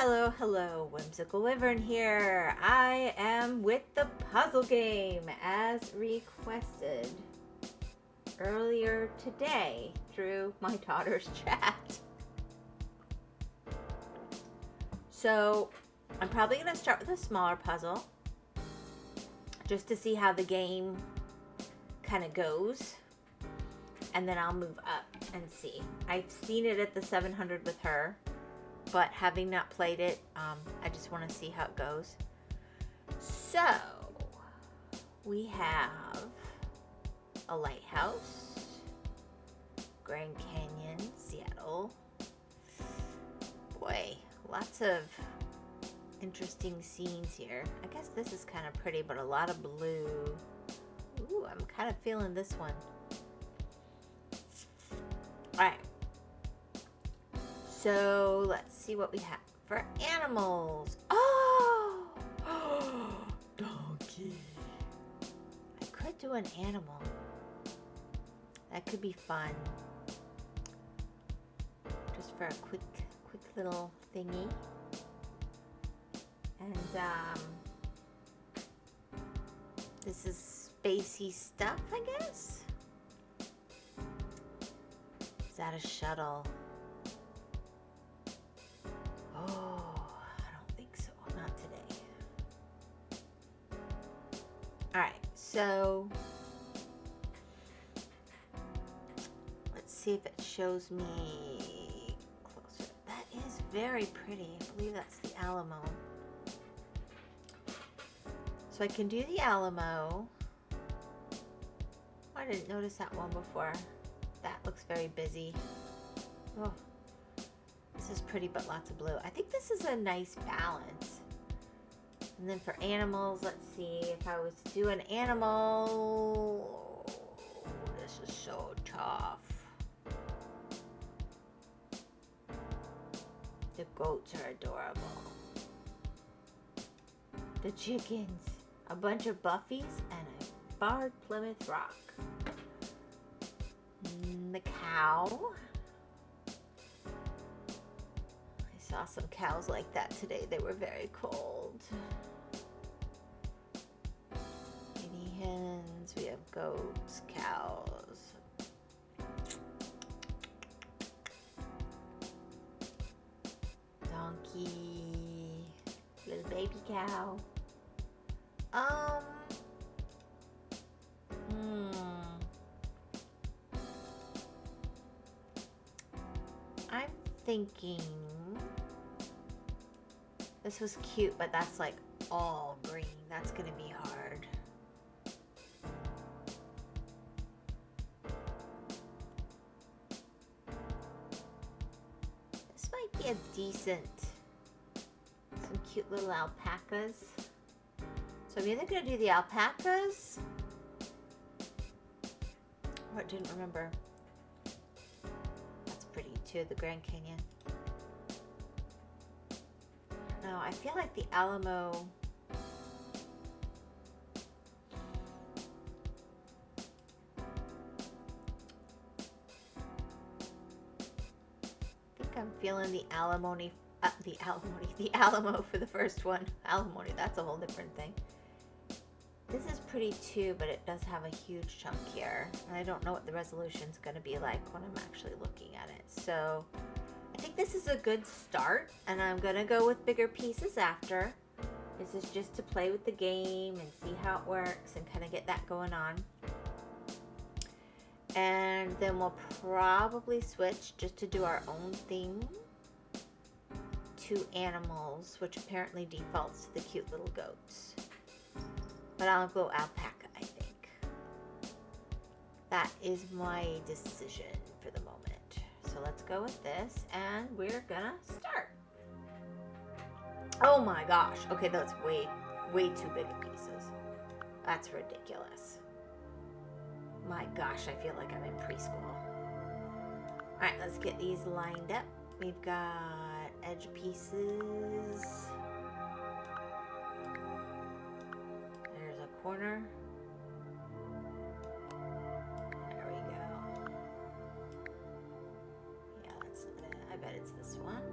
Hello, hello, Whimsical Wyvern here. I am with the puzzle game as requested earlier today through my daughter's chat. So I'm probably going to start with a smaller puzzle just to see how the game kind of goes. And then I'll move up and see. I've seen it at the 700 with her, but having not played it, I just want to see how it goes. So, we have a lighthouse, Grand Canyon, Seattle. Boy, lots of interesting scenes here. I guess this is kind of pretty, but a lot of blue. Ooh, I'm kind of feeling this one. Alright. So, let's see what we have for animals. Oh! Donkey. I could do an animal. That could be fun. Just for a quick little thingy. And, this is spacey stuff, I guess? Is that a shuttle? Oh, I don't think so. Not today. Alright, so let's see if it shows me closer. That is very pretty. I believe that's the Alamo. So I can do the Alamo. I didn't notice that one before. That looks very busy. Oh. This is pretty, but lots of blue. I think this is a nice balance. And then for animals, let's see if I was to do an animal. This is so tough. The goats are adorable. The chickens, a bunch of buffies, and a barred Plymouth Rock. The cow. Saw some cows like that today. They were very cold. Guinea hens. We have goats, cows. Donkey. Little baby cow. I'm thinking this was cute, but that's like all green. That's gonna be hard. This might be a decent, some cute little alpacas. So I'm either gonna do the alpacas, or I didn't remember. That's pretty too, the Grand Canyon. No, I feel like the Alamo. I think I'm feeling the alimony, the Alamo for the first one. Alimony, that's a whole different thing. This is pretty too, but it does have a huge chunk here. And I don't know what the resolution's going to be like when I'm actually looking at it. So I think this is a good start, and I'm going to go with bigger pieces after. This is just to play with the game and see how it works and kind of get that going on. And then we'll probably switch just to do our own thing to animals, which apparently defaults to the cute little goats. But I'll go alpaca, I think. That is my decision for the moment. So let's go with this, and we're gonna start. Oh my gosh. Okay, that's way too big of pieces. That's ridiculous. My gosh, I feel like I'm in preschool. All right, let's get these lined up. We've got edge pieces. There's a corner. There we go. Yeah, that's it. I bet it's this one.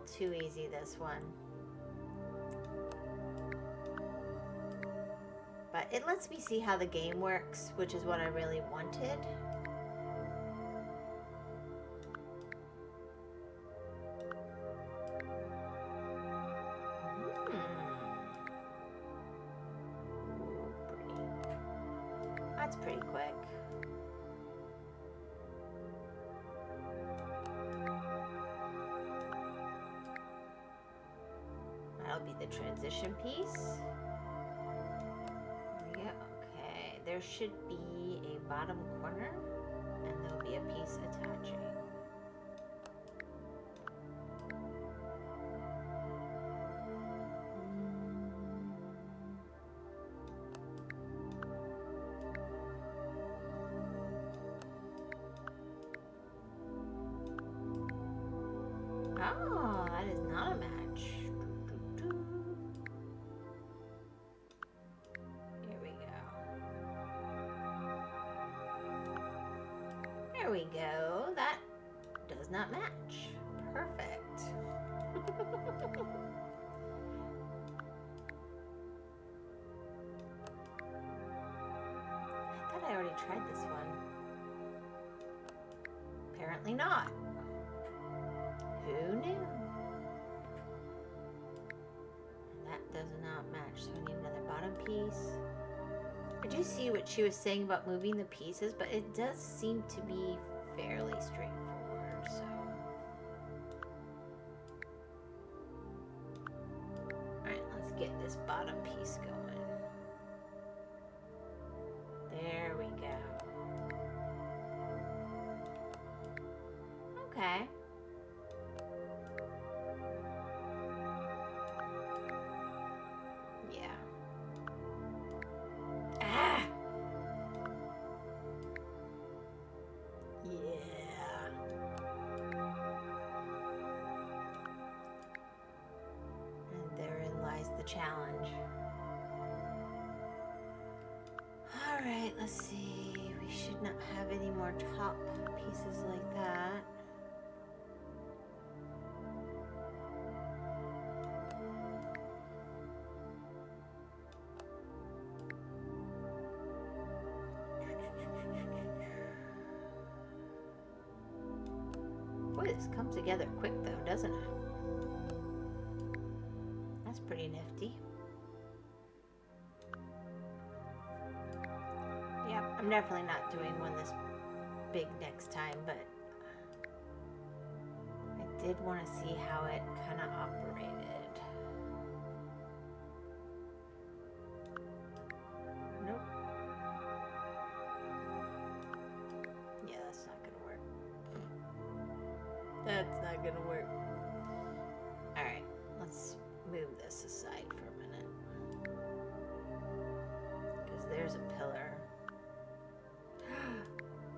too easy, this one. But it lets me see how the game works, which is what I really wanted. That's pretty quick. That'll be the transition piece. Yeah, okay. There should be a bottom corner, and there'll be a piece attaching. Oh, that is not a match. Here we go. There we go. That does not match. Perfect. I thought I already tried this one. Apparently not. Who knew? And that does not match, so I need another bottom piece. I do see what she was saying about moving the pieces, but it does seem to be fairly straightforward, so. Alright, let's get this bottom piece going. There we go. Okay. Challenge. All right, let's see. We should not have any more top pieces like that. Boy, this comes together quick though, doesn't it? Pretty nifty. Yeah, I'm definitely not doing one this big next time, but I did want to see how it kind of operated. Nope. Yeah, that's not gonna work. That's not gonna work. Alright, let's move this aside for a minute, because there's a pillar.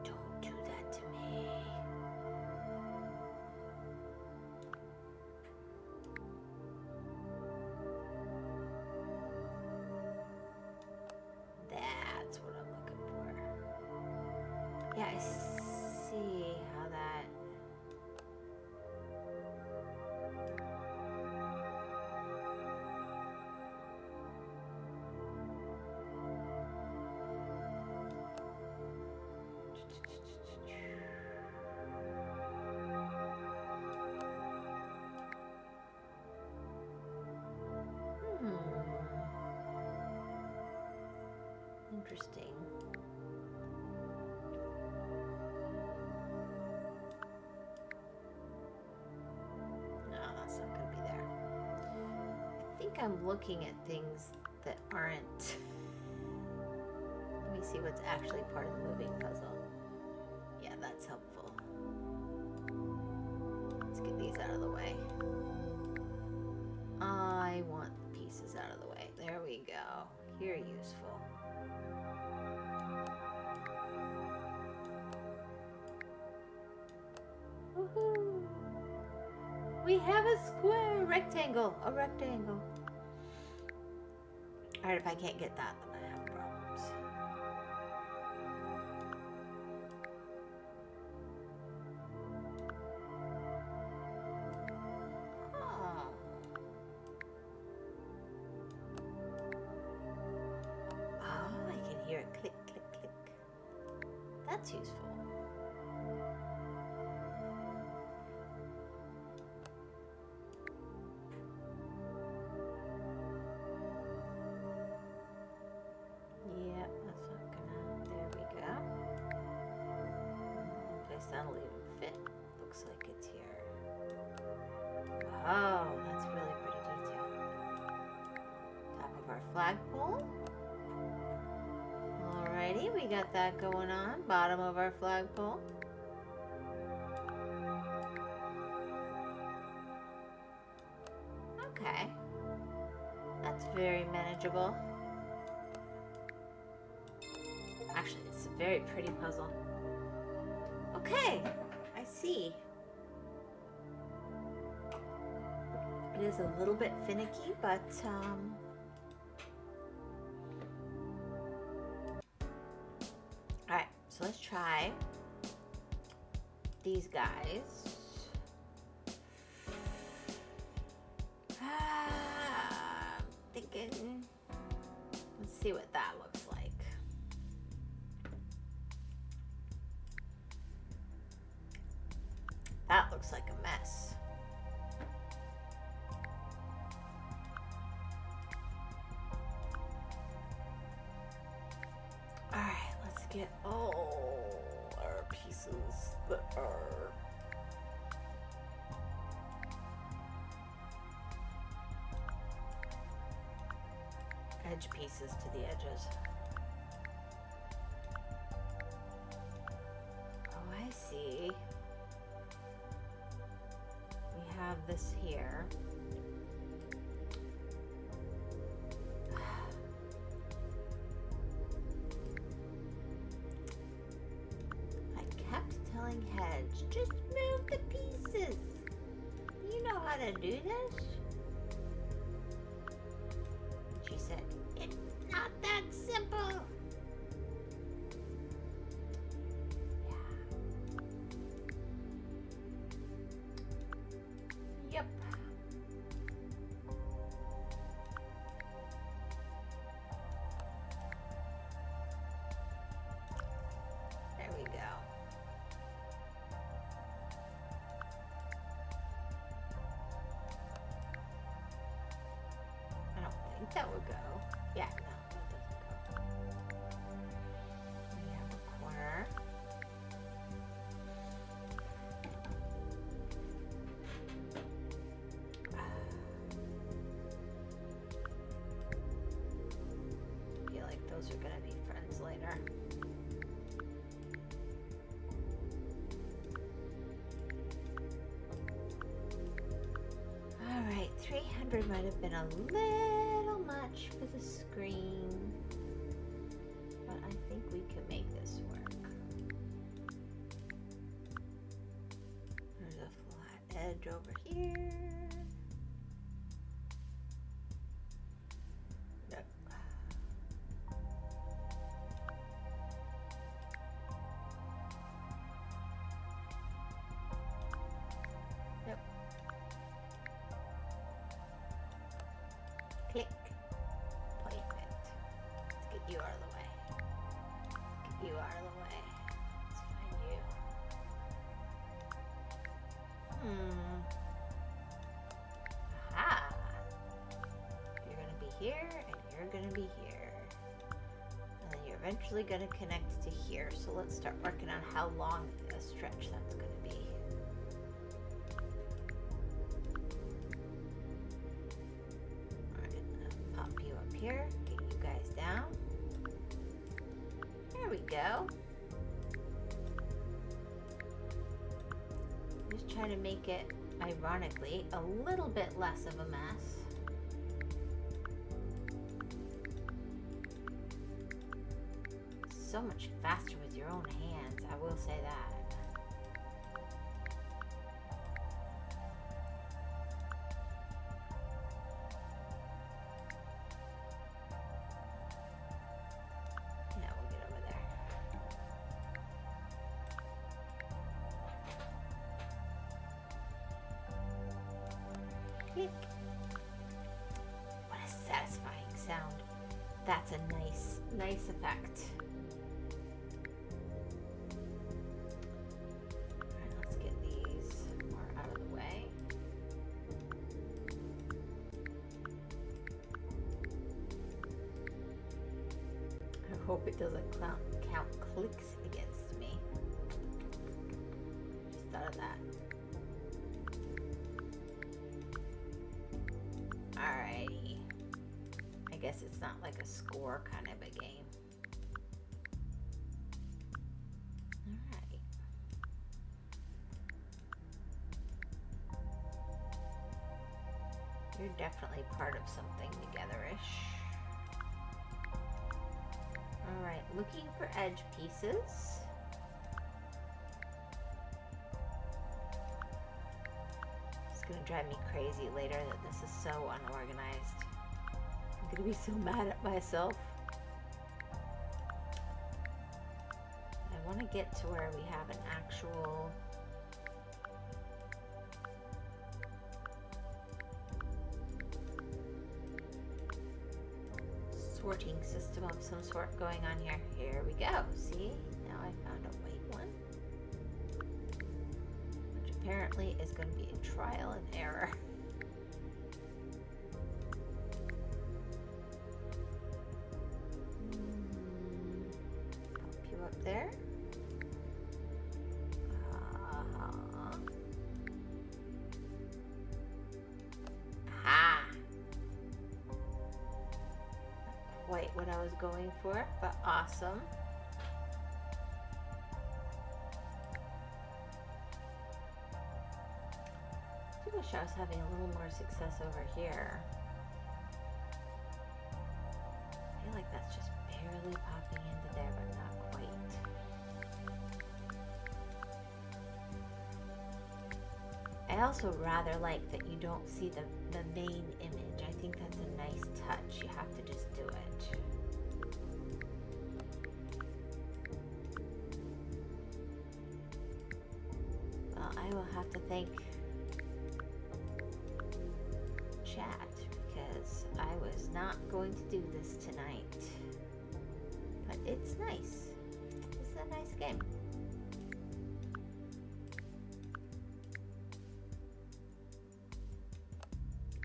Don't do that to me. That's what I'm looking for. Yeah, I see how that. Interesting. No, that's not going to be there. I think I'm looking at things that aren't. Let me see what's actually part of the moving puzzle. Yeah, that's helpful. Let's get these out of the way. I want the pieces out of the way. There we go. You're useful. Woohoo! We have a square rectangle. A rectangle. Alright, if I can't get that, then I have problems. That's useful. Yep, that's not gonna. There we go. Place that'll even fit. Looks like it's here. Oh, that's really pretty detail. Top of our flagpole. Alrighty, we got that going on. Bottom of our flagpole. Okay. That's very manageable. Actually, it's a very pretty puzzle. Okay, I see. It is a little bit finicky, but alright, so let's try these guys. I'm thinking, let's see what that looks like. That looks like a mess. Alright, let's get all our pieces that are edge pieces to the edges. Oh, I see. We have this here. I kept telling Hedge, just move the pieces. You know how to do this? She said, it's not that simple. Yep. There we go. I don't think that would go. Yeah, no, that doesn't go. We have a corner. I feel like those are gonna be friends later. Alright, 300 might have been a little much for the screen, but I think we can make this work. There's a flat edge over here. Yep. Yep. Click. Perfect. Let's get you out of the way. Get you out of the way. Let's find you. Aha. You're gonna be here, and you're gonna be here. And then you're eventually gonna connect to here. So let's start working on how long a stretch that's gonna be. Pop you up here, get you guys down. There we go. Just trying to make it, ironically, a little bit less of a mess. So much faster with your own hands, I will say that. Now we'll get over there. Click. What a satisfying sound. That's a nice effect. hope it doesn't count clicks against me. Just thought of that. Alrighty. I guess it's not like a score kind of a game. Alright. You're definitely part of something together-ish. Alright, looking for edge pieces. It's gonna drive me crazy later that this is so unorganized. I'm gonna be so mad at myself. I want to get to where we have an actual sorting system of some sort going on here. Here we go. See? Now I found a white one. Which apparently is going to be a trial and error. Pop you up there. Aha! Quite what I was going for, but awesome. I wish I was having a little more success over here. I feel like that's just barely popping into there, but not quite. I also rather like that you don't see the main image. I think that's a nice touch. You have to just do it. Well, I will have to thank chat because I was not going to do this tonight. But it's nice. It's a nice game.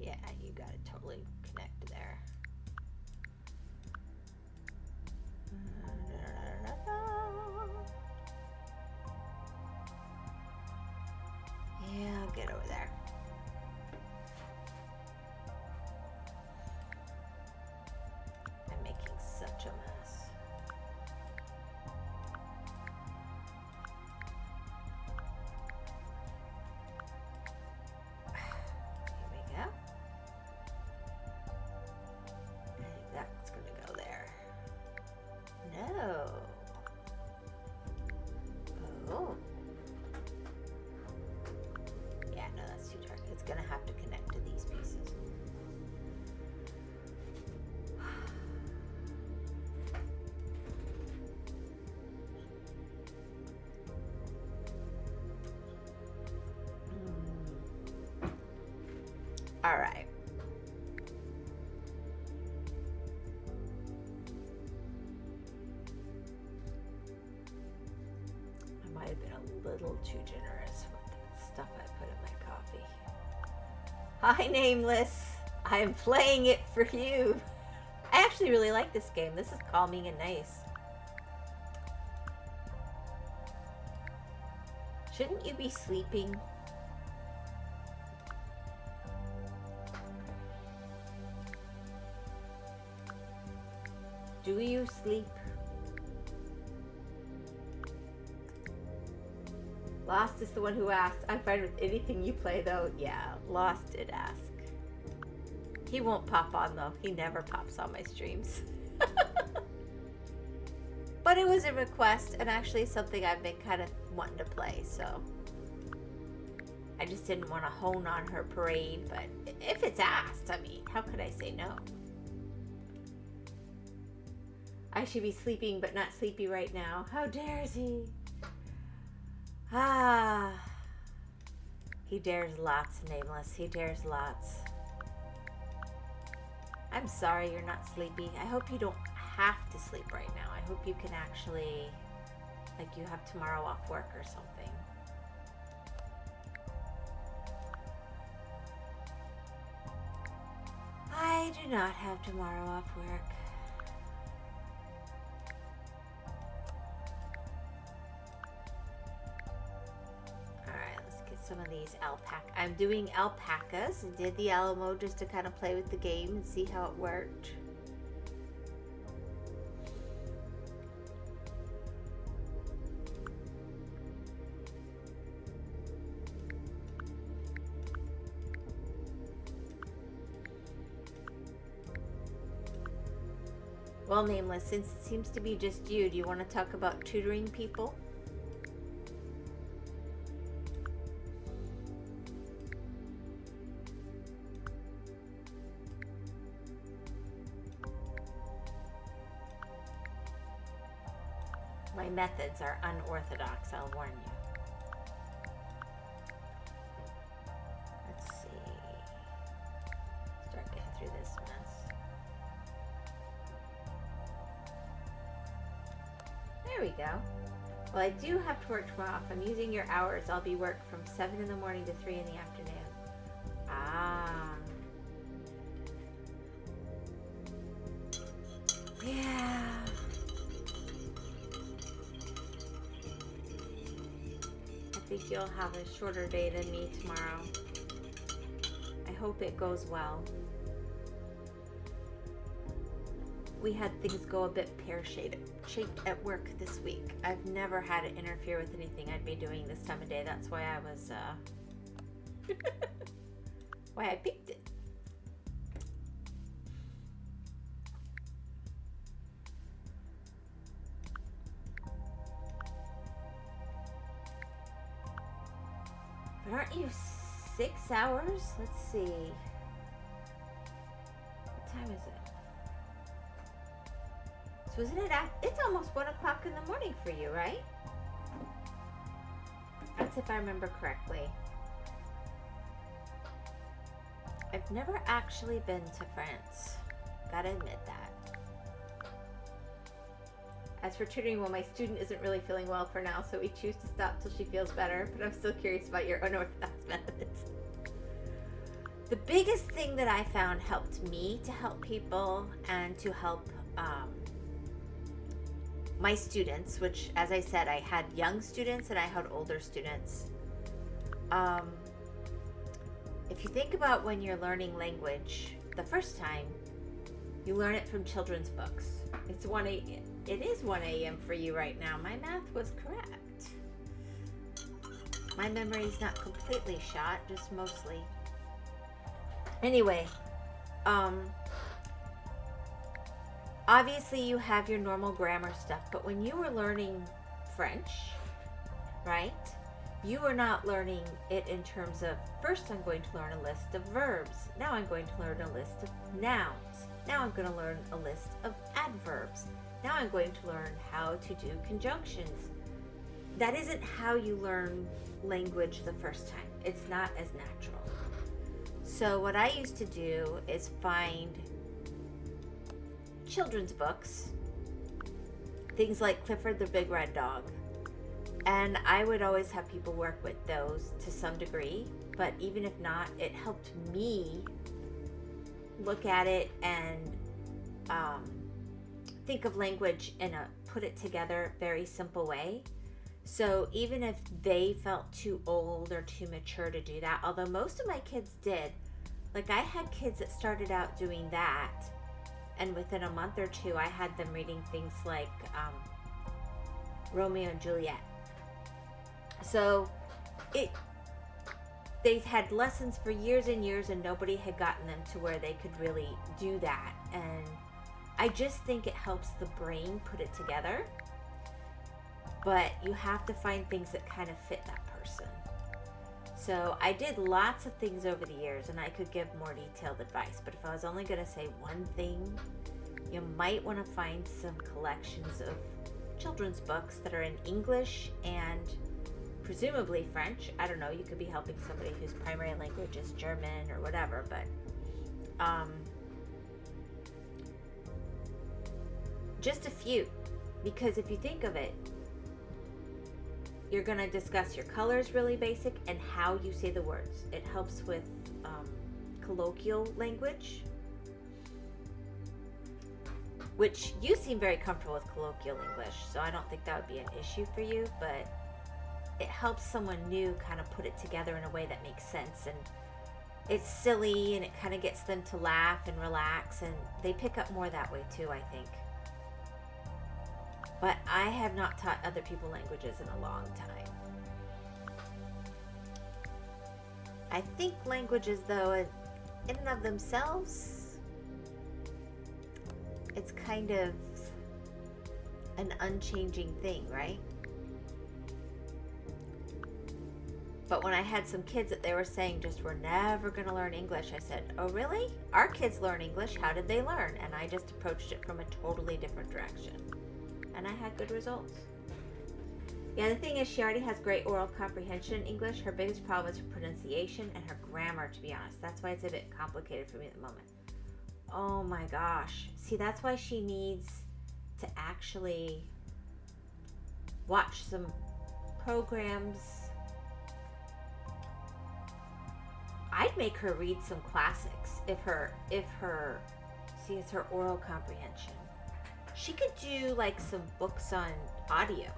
Yeah, you gotta totally connect there. Yeah, I'll get over there. I'm making such a mess. Here we go. I think that's gonna go there. No. Oh. Yeah, no, that's too dark. It's gonna have to connect to these pieces. All right. I might have been a little too generous with the stuff I put in my coffee. Hi, Nameless. I'm playing it for you. I actually really like this game. This is calming and nice. Shouldn't you be sleeping? Do you sleep? Lost is the one who asked. I'm fine with anything you play, though. Yeah, Lost did ask. He won't pop on, though. He never pops on my streams. But it was a request, and actually something I've been kind of wanting to play, so I just didn't want to hone on her parade, but if it's asked, I mean, how could I say no? I should be sleeping, but not sleepy right now. How dares he? Ah. He dares lots, Nameless. He dares lots. I'm sorry you're not sleepy. I hope you don't have to sleep right now. I hope you can actually, like, you have tomorrow off work or something. I do not have tomorrow off work. some of these alpaca. I'm doing alpacas. I did the Alamo just to kind of play with the game and see how it worked. Well, Nameless, since it seems to be just you, do you want to talk about tutoring people? My methods are unorthodox, I'll warn you. Let's see. Start getting through this mess. There we go. Well, I do have to work tomorrow. If I'm using your hours, I'll be work from 7 in the morning to 3 in the afternoon. Ah. Yeah. I think you'll have a shorter day than me tomorrow. I hope it goes well. We had things go a bit pear-shaped at work this week. I've never had it interfere with anything I'd be doing this time of day. That's why I was, why I picked it. But aren't you 6 hours? Let's see. What time is it? So isn't it it's almost 1 o'clock in the morning for you, right? That's if I remember correctly. I've never actually been to France. Gotta admit that. As for tutoring, well, my student isn't really feeling well for now, so we choose to stop till she feels better, but I'm still curious about your unorthodox methods. The biggest thing that I found helped me to help people and to help my students, which, as I said, I had young students and I had older students. If you think about when you're learning language the first time, you learn it from children's books. It's 1 a.m. It is 1 a.m. for you right now. My math was correct. My memory's not completely shot, just mostly. Anyway, obviously you have your normal grammar stuff, but when you were learning French, right, you were not learning it in terms of, first I'm going to learn a list of verbs. Now I'm going to learn a list of nouns. Now I'm going to learn a list of adverbs. Now I'm going to learn how to do conjunctions. That isn't how you learn language the first time. It's not as natural. So what I used to do is find children's books, things like Clifford the Big Red Dog, and I would always have people work with those to some degree, but even if not, it helped me look at it and think of language in a put it together very simple way. So even if they felt too old or too mature to do that, although most of my kids did, like I had kids that started out doing that, and within a month or two I had them reading things like Romeo and Juliet. So they've had lessons for years and years and nobody had gotten them to where they could really do that. And I just think it helps the brain put it together. But you have to find things that kind of fit that person. So I did lots of things over the years and I could give more detailed advice. But if I was only going to say one thing, you might want to find some collections of children's books that are in English and presumably French. I don't know, you could be helping somebody whose primary language is German or whatever, but just a few, because if you think of it, you're going to discuss your colors really basic and how you say the words. It helps with colloquial language, which you seem very comfortable with colloquial English, so I don't think that would be an issue for you, but it helps someone new kind of put it together in a way that makes sense, and it's silly, and it kind of gets them to laugh and relax, and they pick up more that way too, I think. But I have not taught other people languages in a long time. I think languages, though, in and of themselves, it's kind of an unchanging thing, right? But when I had some kids that they were saying just, we're never going to learn English, I said, oh really? Our kids learn English. How did they learn? And I just approached it from a totally different direction. And I had good results. Yeah, the thing is, she already has great oral comprehension in English. Her biggest problem is her pronunciation and her grammar, to be honest. That's why it's a bit complicated for me at the moment. Oh my gosh. See, that's why she needs to actually watch some programs. I'd make her read some classics if her see, it's her oral comprehension. She could do like some books on audio.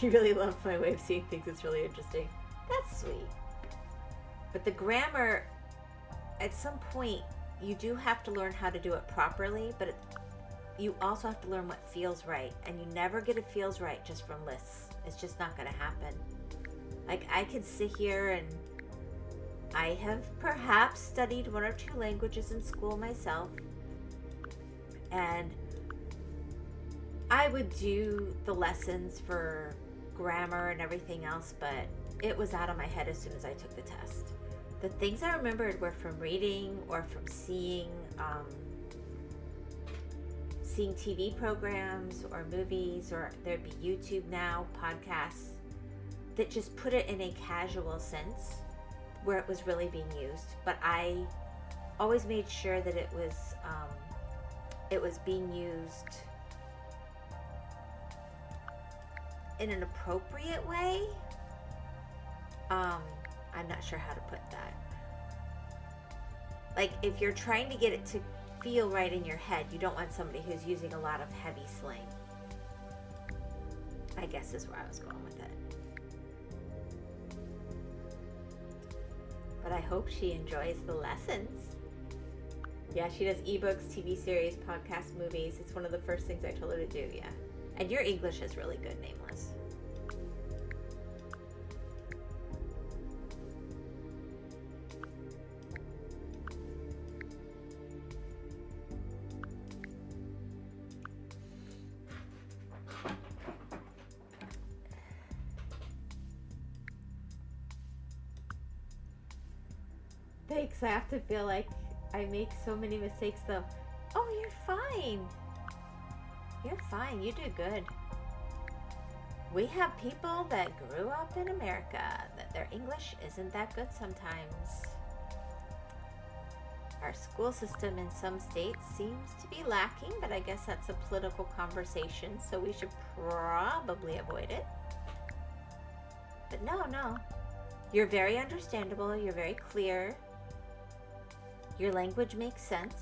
You really love my way of seeing things. It's really interesting. That's sweet. But the grammar, at some point, you do have to learn how to do it properly, but you also have to learn what feels right. And you never get a feels right just from lists. It's just not going to happen. Like, I could sit here, and I have perhaps studied 1 or 2 languages in school myself, and I would do the lessons for grammar and everything else, but it was out of my head as soon as I took the test. The things I remembered were from reading or from seeing TV programs or movies, or there'd be YouTube now, podcasts, that just put it in a casual sense where it was really being used. But I always made sure that it was being used in an appropriate way. I'm not sure how to put that. Like, if you're trying to get it to feel right in your head, you don't want somebody who's using a lot of heavy slang, I guess is where I was going with it. But I hope she enjoys the lessons. Yeah, she does ebooks, TV series, podcasts, movies. It's one of the first things I told her to do, yeah. And your English is really good, Nameless. Thanks, I have to feel like I make so many mistakes though. Oh, you're fine. You're fine. You do good. We have people that grew up in America that their English isn't that good sometimes. Our school system in some states seems to be lacking, but I guess that's a political conversation, so we should probably avoid it. But no. You're very understandable. You're very clear. Your language makes sense.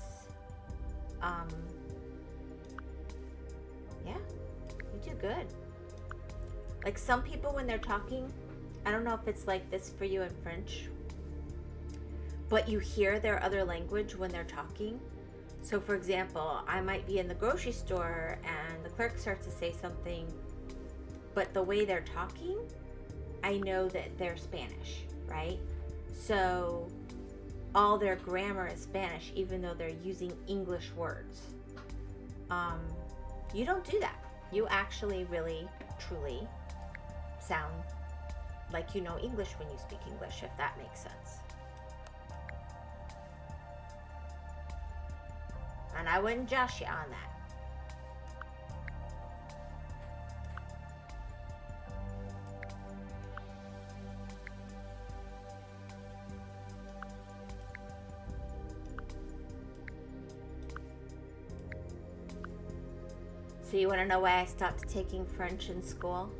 Yeah, you do good. Like, some people when they're talking, I don't know if it's like this for you in French, but you hear their other language when they're talking. So for example, I might be in the grocery store and the clerk starts to say something, but the way they're talking, I know that they're Spanish, right? So all their grammar is Spanish, even though they're using English words. You don't do that. You actually really, truly sound like you know English when you speak English, if that makes sense. And I wouldn't josh you on that. So you want to know why I stopped taking French in school?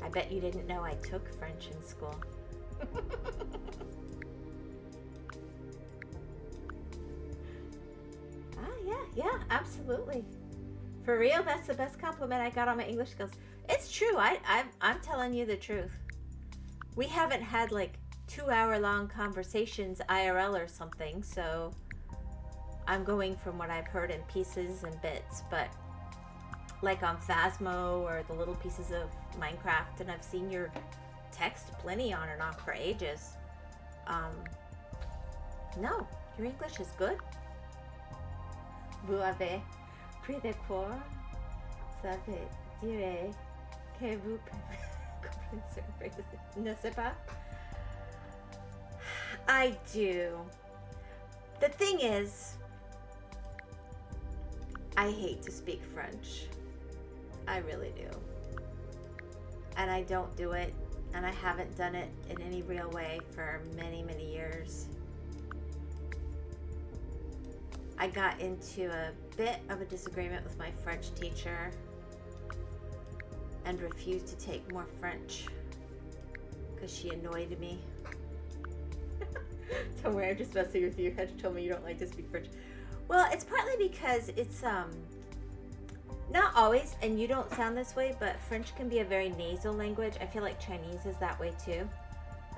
I bet you didn't know I took French in school. Yeah, absolutely. For real, that's the best compliment I got on my English skills. It's true. I'm telling you the truth. We haven't had like 2 hour long conversations IRL or something, so I'm going from what I've heard in pieces and bits, but like on Phasmo or the little pieces of Minecraft, and I've seen your text plenty on and off for ages. No, your English is good. Vous avez pris des cours. Ça veut dire que vous n'est-ce pas? I do. The thing is, I hate to speak French. I really do. And I don't do it, and I haven't done it in any real way for many, many years. I got into a bit of a disagreement with my French teacher and refused to take more French because she annoyed me. Don't worry, I'm just messing with you. You had to tell me you don't like to speak French. Well, it's partly because it's not always, and you don't sound this way, but French can be a very nasal language. I feel like Chinese is that way too.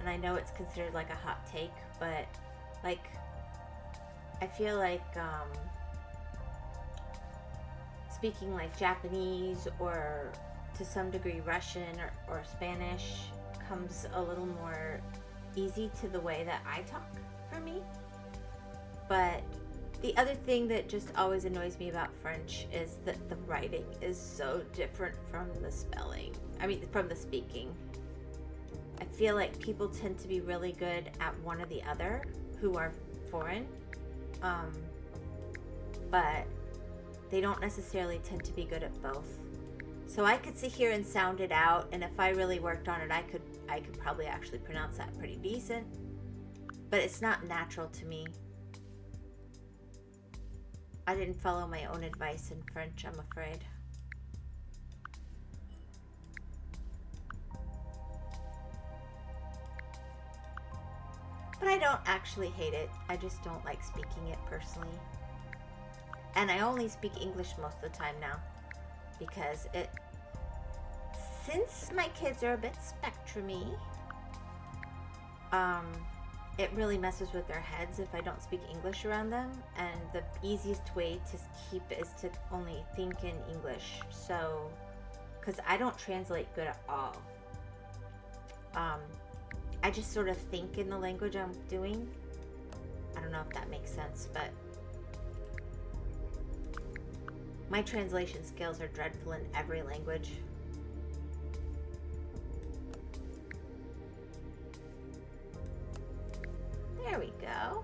And I know it's considered like a hot take, but like I feel like speaking like Japanese or to some degree Russian or Spanish comes a little more easy to the way that I talk for me. But the other thing that just always annoys me about French is that the writing is so different from the spelling. I mean, from the speaking. I feel like people tend to be really good at one or the other who are foreign. But they don't necessarily tend to be good at both. So I could sit here and sound it out, and if I really worked on it, I could probably actually pronounce that pretty decent. But it's not natural to me. I didn't follow my own advice in French, I'm afraid. But I don't actually hate it. I just don't like speaking it personally. And I only speak English most of the time now because since my kids are a bit spectrumy, it really messes with their heads if I don't speak English around them, and the easiest way to keep is to only think in English. So, because I don't translate good at all. I just sort of think in the language I'm doing. I don't know if that makes sense, but my translation skills are dreadful in every language. There we go.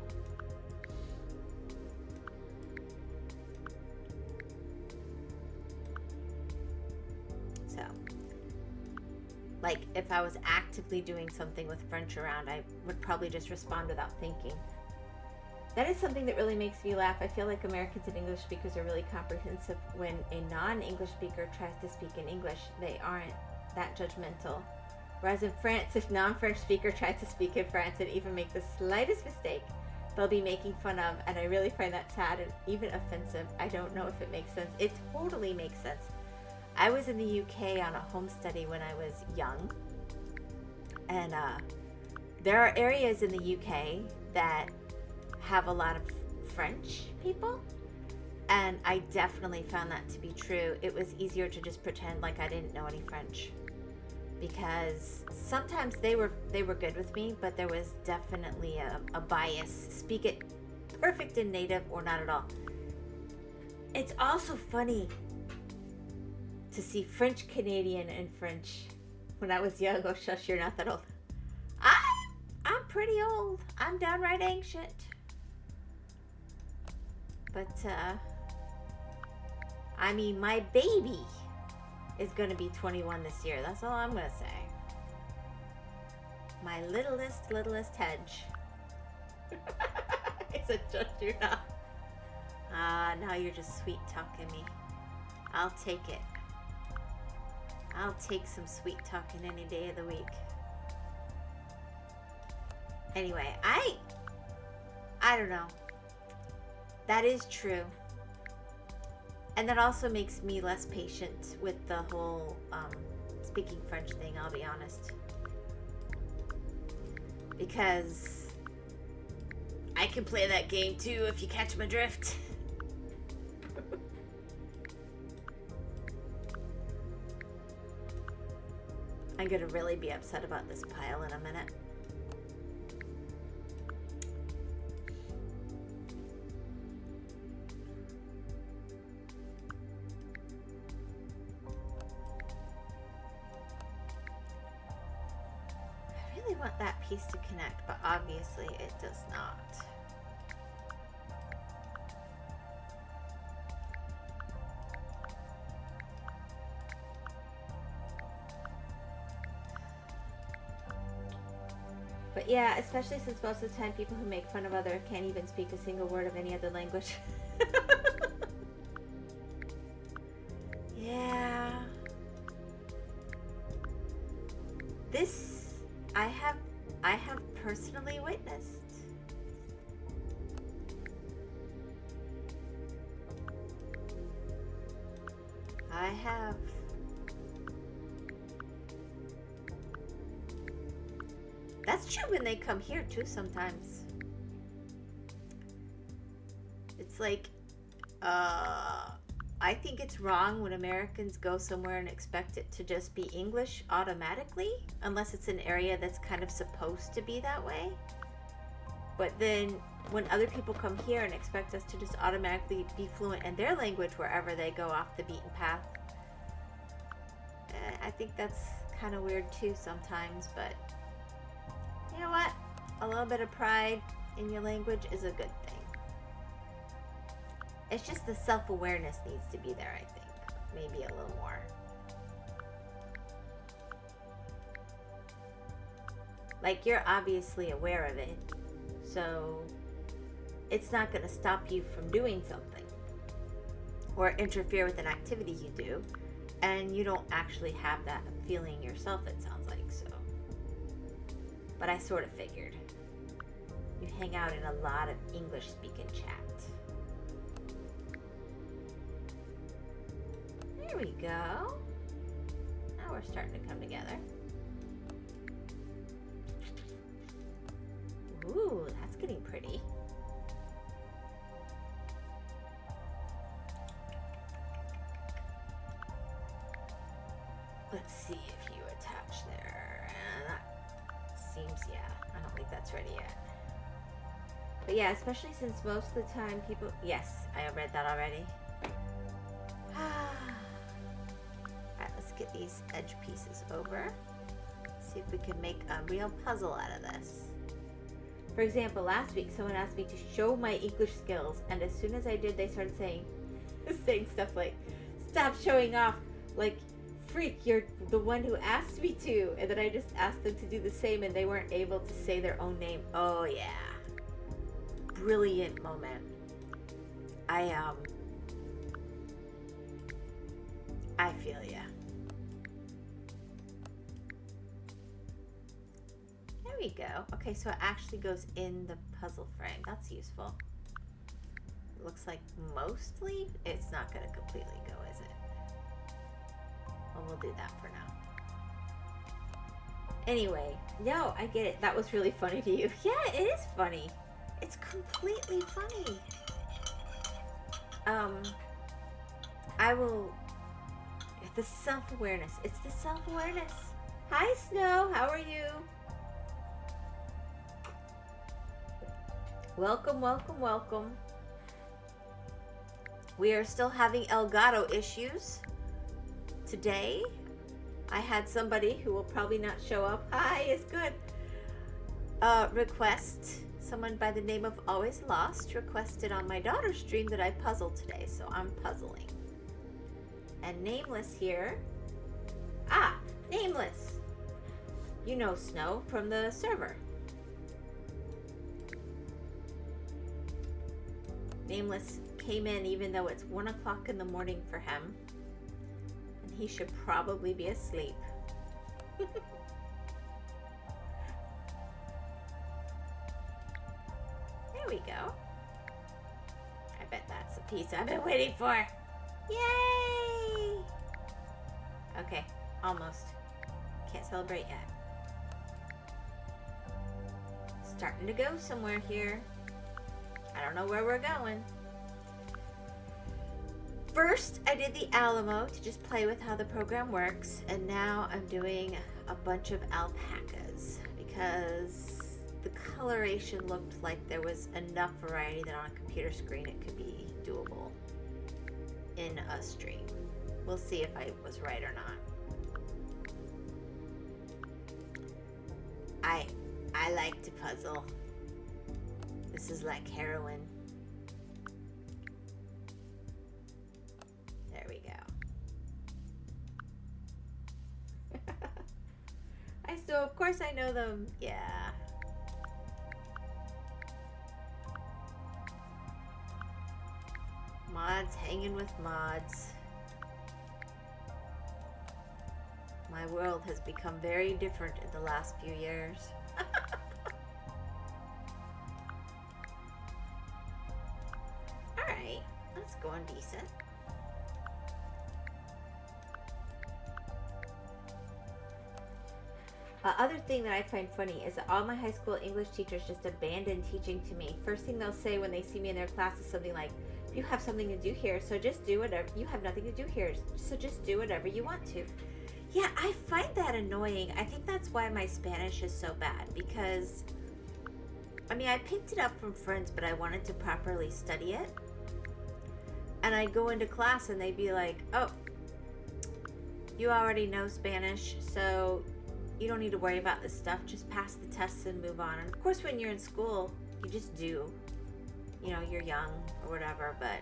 So, like if I was actively doing something with French around, I would probably just respond without thinking. That is something that really makes me laugh. I feel like Americans and English speakers are really comprehensive. When a non-English speaker tries to speak in English, they aren't that judgmental. Whereas in France, if non-French speaker tries to speak in France and even make the slightest mistake, they'll be making fun of, and I really find that sad and even offensive. I don't know if it makes sense. It totally makes sense. I was in the UK on a home study when I was young, and there are areas in the UK that have a lot of French people, and I definitely found that to be true. It was easier to just pretend like I didn't know any French, because sometimes they were good with me, but there was definitely a bias. Speak it perfect in native or not at all. It's also funny to see French Canadian and French. When I was young, oh shush, you're not that old. I'm pretty old. I'm downright ancient. But I mean, my baby is going to be 21 this year. That's all I'm going to say. My littlest hedge. It's a judge, you're not. Now you're just sweet talking me. I'll take it. I'll take some sweet talking any day of the week. Anyway, I don't know. That is true. And that also makes me less patient with the whole speaking French thing, I'll be honest. Because I can play that game too, if you catch my drift. I'm gonna really be upset about this pile in a minute. I really want that piece to connect, but obviously it does not. But yeah, especially since most of the time people who make fun of other can't even speak a single word of any other language. Yeah. This I have personally witnessed. I have. That's true when they come here too sometimes. It's like, I think it's wrong when Americans go somewhere and expect it to just be English automatically, unless it's an area that's kind of supposed to be that way. But then when other people come here and expect us to just automatically be fluent in their language wherever they go off the beaten path, I think that's kind of weird too sometimes, but you know what? A little bit of pride in your language is a good thing. It's just the self-awareness needs to be there, I think. Maybe a little more. Like, you're obviously aware of it, so it's not going to stop you from doing something or interfere with an activity you do, and you don't actually have that feeling yourself, it sounds like, so. But I sort of figured. You hang out in a lot of English-speaking chat. There we go. Now we're starting to come together. Ooh, that's getting pretty. Let's see if you attach there. That seems, yeah, I don't think that's ready yet. But yeah, especially since most of the time people, yes, I read that already. Alright, let's get these edge pieces over. See if we can make a real puzzle out of this. For example, last week someone asked me to show my English skills, and as soon as I did, they started saying stuff like, "Stop showing off, like, freak, you're the one who asked me to." And then I just asked them to do the same, and they weren't able to say their own name. Oh yeah. Brilliant moment. I feel ya. There we go. Okay, so it actually goes in the puzzle frame. That's useful. It looks like mostly it's not going to completely go, is it? Well, we'll do that for now. Anyway, no, I get it. That was really funny to you. Yeah, it is funny. It's completely funny. I will... The self-awareness. It's the self-awareness. Hi, Snow. How are you? Welcome, welcome, welcome. We are still having Elgato issues today. I had somebody who will probably not show up. Hi, it's good. Request. Someone by the name of Always Lost requested on my daughter's stream that I puzzle today, so I'm puzzling. And Nameless here. Ah, Nameless. You know Snow from the server. Nameless came in even though it's 1 o'clock in the morning for him. And he should probably be asleep. There we go. I bet that's the piece I've been waiting for. Yay! Okay, almost. Can't celebrate yet. Starting to go somewhere here. I don't know where we're going. First, I did the Alamo to just play with how the program works, and now I'm doing a bunch of alpacas because the coloration looked like there was enough variety that on a computer screen it could be doable in a stream. We'll see if I was right or not. I like to puzzle. This is like heroin. There we go. So of course I know them. Yeah. Mods, hanging with mods. My world has become very different in the last few years. Alright, that's going decent. Other thing that I find funny is that all my high school English teachers just abandon teaching to me. First thing they'll say when they see me in their class is something like, you have something to do here, so just do whatever. You have nothing to do here, so just do whatever you want to. Yeah, I find that annoying. I think that's why my Spanish is so bad, because, I mean, I picked it up from friends, but I wanted to properly study it. And I'd go into class and they'd be like, oh, you already know Spanish, so you don't need to worry about this stuff. Just pass the tests and move on. And of course, when you're in school, you just do. You know, you're young or whatever, but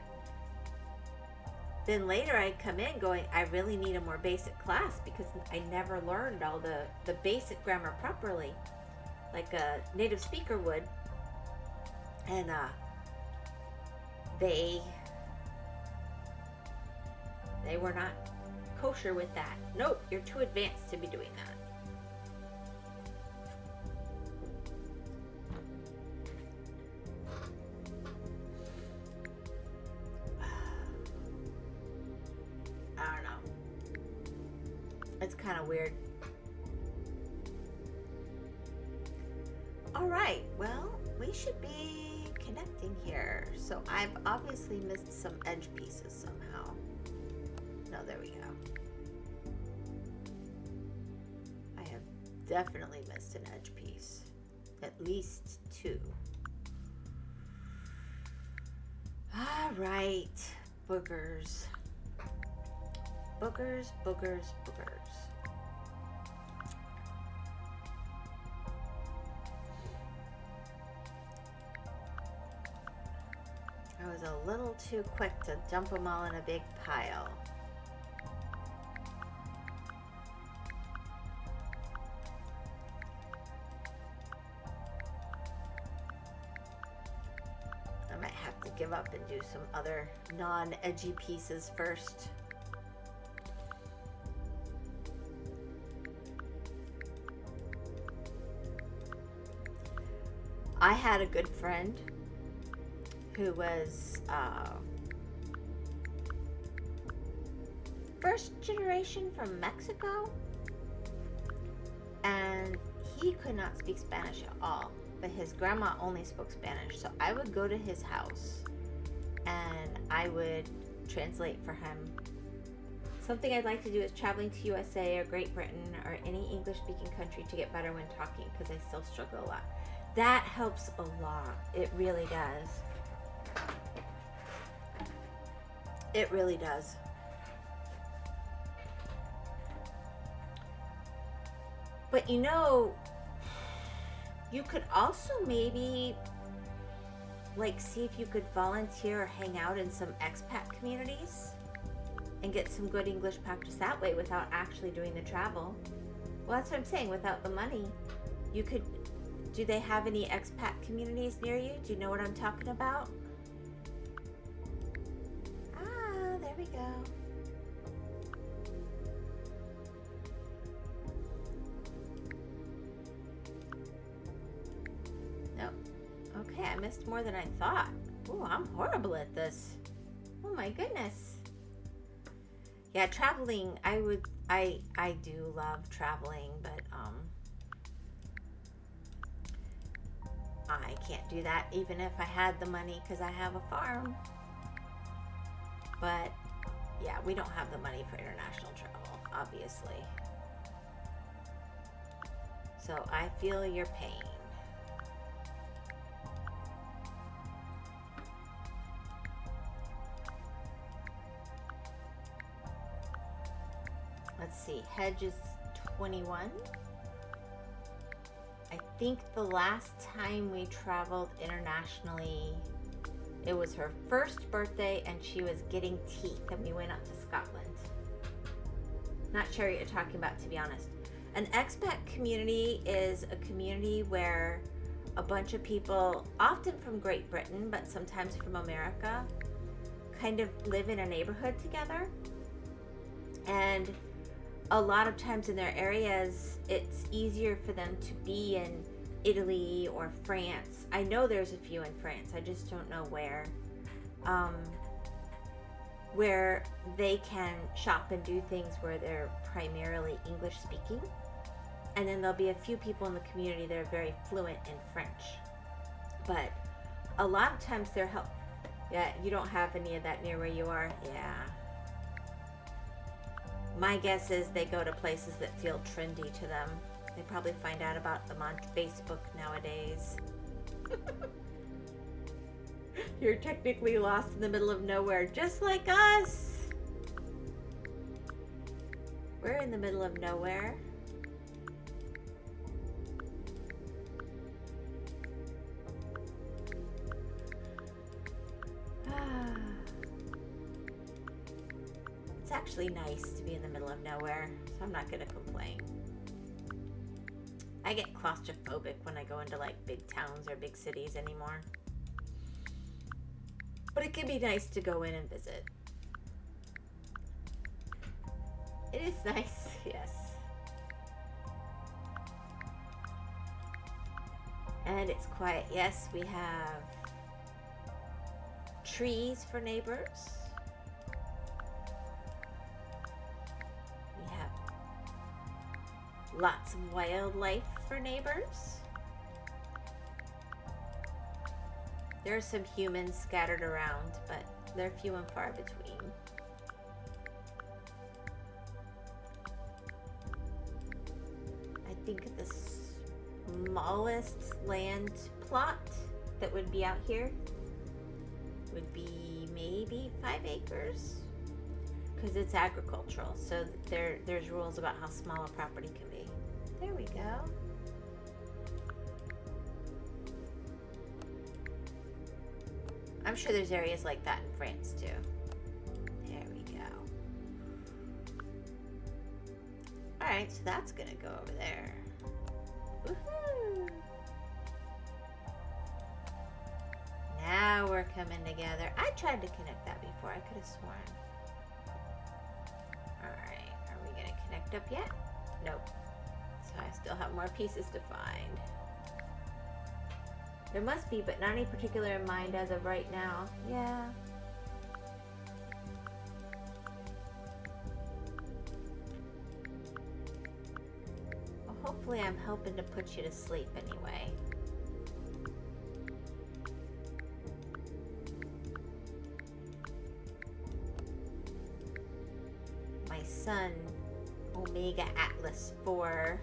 then later I'd come in going, I really need a more basic class because I never learned all the basic grammar properly, like a native speaker would. And they were not kosher with that. Nope, you're too advanced to be doing that. It's kind of weird. All right, well, we should be connecting here. So I've obviously missed some edge pieces somehow. No, there we go. I have definitely missed an edge piece. At least two. All right, boogers. Boogers, boogers, boogers. I was a little too quick to dump them all in a big pile. I might have to give up and do some other non-edgy pieces first. I had a good friend who was first generation from Mexico, and he could not speak Spanish at all, but his grandma only spoke Spanish. So I would go to his house and I would translate for him. Something I'd like to do is traveling to USA or Great Britain or any English speaking country to get better when talking, because I still struggle a lot. That helps a lot. It really does. It really does. But you know, you could also maybe like see if you could volunteer or hang out in some expat communities and get some good English practice that way without actually doing the travel. Well, that's what I'm saying. Without the money, you could. Do they have any expat communities near you? Do you know what I'm talking about? Ah, there we go. Nope. Okay, I missed more than I thought. Ooh, I'm horrible at this. Oh my goodness. Yeah, traveling, I do love traveling, but I can't do that even if I had the money because I have a farm. But yeah, we don't have the money for international travel, obviously. So I feel your pain. Let's see, hedge is 21. I think the last time we traveled internationally, it was her first birthday and she was getting teeth and we went up to Scotland. Not sure what you're talking about, to be honest. An expat community is a community where a bunch of people, often from Great Britain, but sometimes from America, kind of live in a neighborhood together. And a lot of times in their areas, it's easier for them to be in Italy or France. I know there's a few in France. I just don't know where they can shop and do things where they're primarily English speaking. And then there'll be a few people in the community that are very fluent in French. But a lot of times they're Yeah, you don't have any of that near where you are? Yeah. My guess is they go to places that feel trendy to them. They probably find out about them on Facebook nowadays. You're technically lost in the middle of nowhere, just like us. We're in the middle of nowhere. It's actually nice to be in the middle of nowhere, so I'm not gonna complain. I get claustrophobic when I go into like big towns or big cities anymore. But it can be nice to go in and visit. It is nice, yes. And it's quiet. Yes, we have trees for neighbors. We have lots of wildlife for neighbors. There are some humans scattered around, but they're few and far between. I think the smallest land plot that would be out here would be maybe 5 acres, because it's agricultural, so there's rules about how small a property can be. There we go. I'm sure there's areas like that in France too. There we go. Alright, so that's gonna go over there. Woohoo! Now we're coming together. I tried to connect that before. I could have sworn. Alright, are we gonna connect up yet? Nope. So I still have more pieces to find. There must be, but not any particular in mind as of right now. Yeah. Well, hopefully I'm helping to put you to sleep anyway. My son, Omega Atlas 4,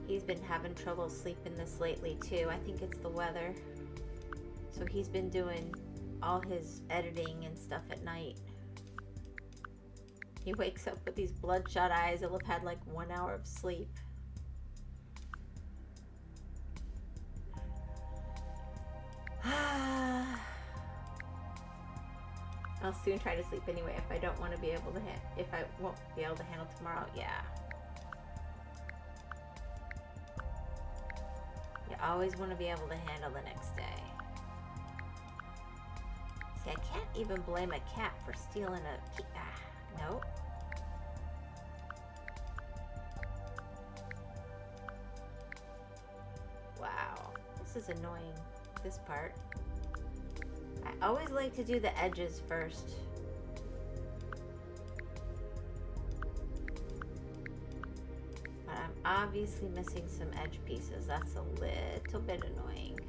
he's been having trouble sleeping this lately too. I think it's the weather. So he's been doing all his editing and stuff at night. He wakes up with these bloodshot eyes. He'll have had like 1 hour of sleep. I'll soon try to sleep anyway if I don't want to be able to if I won't be able to handle tomorrow. Yeah. You always want to be able to handle the next day. See, I can't even blame a cat for stealing a key. Nope. Wow, this is annoying, this part. I always like to do the edges first. obviously missing some edge pieces. That's a little bit annoying.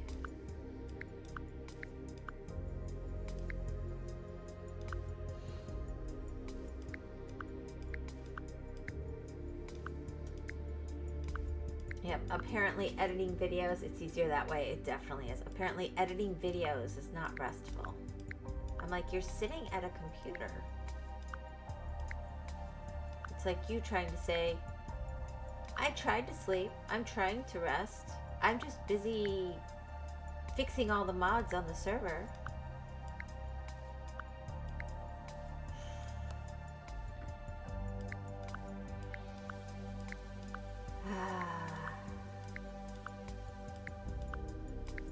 Yep, apparently editing videos, it's easier that way. It definitely is. Apparently editing videos is not restful. I'm like, you're sitting at a computer. It's like you trying to say, I tried to sleep. I'm trying to rest. I'm just busy fixing all the mods on the server.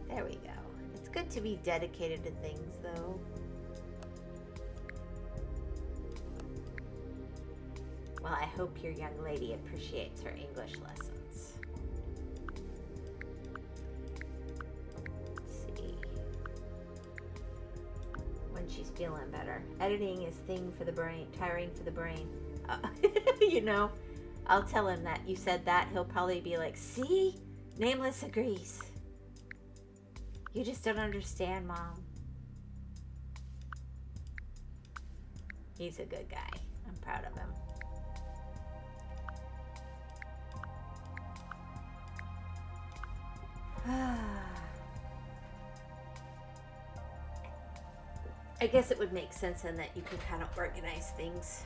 There we go. It's good to be dedicated to things, though. Well, I hope your young lady appreciates her English lessons. Let's see. When she's feeling better. Editing is thing for the brain, tiring for the brain. You know, I'll tell him that you said that. He'll probably be like, see? Nameless agrees. You just don't understand, Mom. He's a good guy. I'm proud of him. I guess it would make sense in that you can kind of organize things.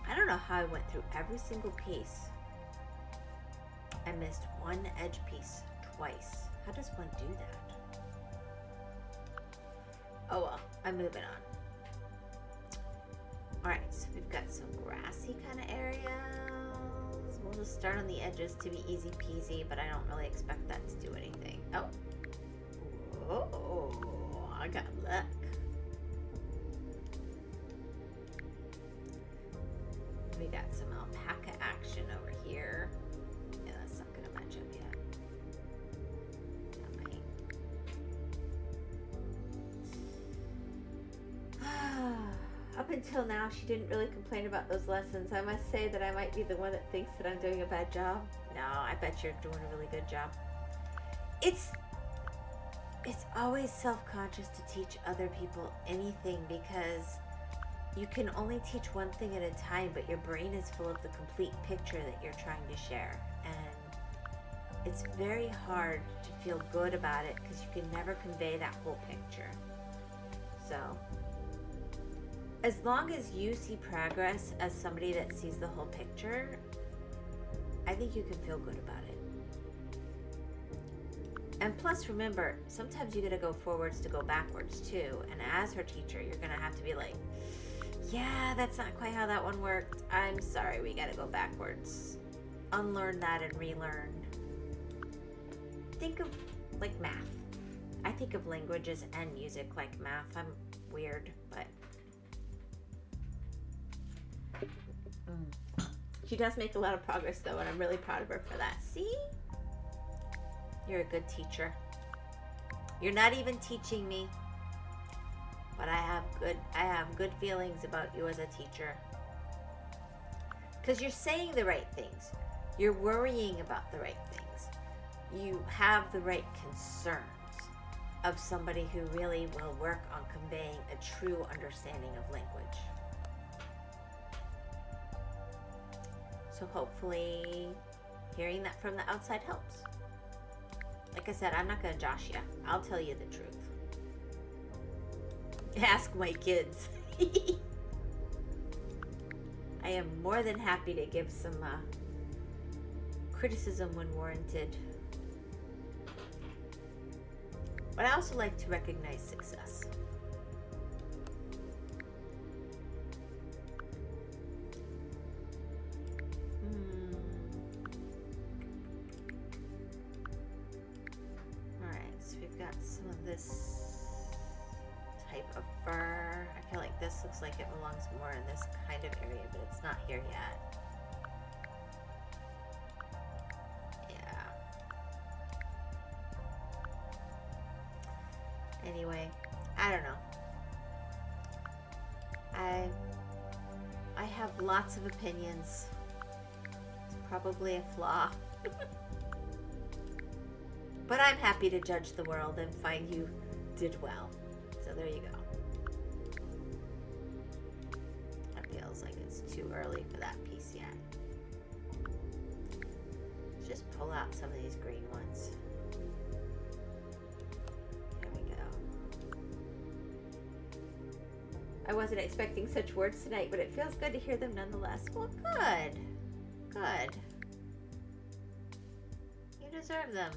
I don't know how I went through every single piece. I missed one edge piece twice. How does one do that? Oh well, I'm moving on. Alright, so we've got some grassy kind of areas. We'll just start on the edges to be easy peasy, but I don't really expect that to do anything. Oh. Oh, I got luck. We got some alpaca action over here. Yeah, that's not gonna match up yet. Okay. Up until now, she didn't really complain about those lessons. I must say that I might be the one that thinks that I'm doing a bad job. No, I bet you're doing a really good job. It's always self-conscious to teach other people anything because you can only teach one thing at a time, but your brain is full of the complete picture that you're trying to share. And it's very hard to feel good about it because you can never convey that whole picture. So, as long as you see progress as somebody that sees the whole picture, I think you can feel good about it. And plus, remember, sometimes you gotta go forwards to go backwards too. And as her teacher, you're gonna have to be like, yeah, that's not quite how that one worked. I'm sorry, we gotta go backwards. Unlearn that and relearn. Think of like math. I think of languages and music like math. I'm weird, but she does make a lot of progress though, and I'm really proud of her for that. See? You're a good teacher. You're not even teaching me, but I have good feelings about you as a teacher. Because you're saying the right things. You're worrying about the right things. You have the right concerns of somebody who really will work on conveying a true understanding of language. So hopefully hearing that from the outside helps. Like I said, I'm not going to josh you. I'll tell you the truth. Ask my kids. I am more than happy to give some criticism when warranted. But I also like to recognize success. Some of this type of fur. I feel like this looks like it belongs more in this kind of area, but it's not here yet. Yeah. Anyway, I don't know. I have Lots of opinions. It's probably a flaw. But I'm happy to judge the world and find you did well. So there you go. It feels like it's too early for that piece yet. Let's just pull out some of these green ones. There we go. I wasn't expecting such words tonight, but it feels good to hear them nonetheless. Well, good. Good. You deserve them.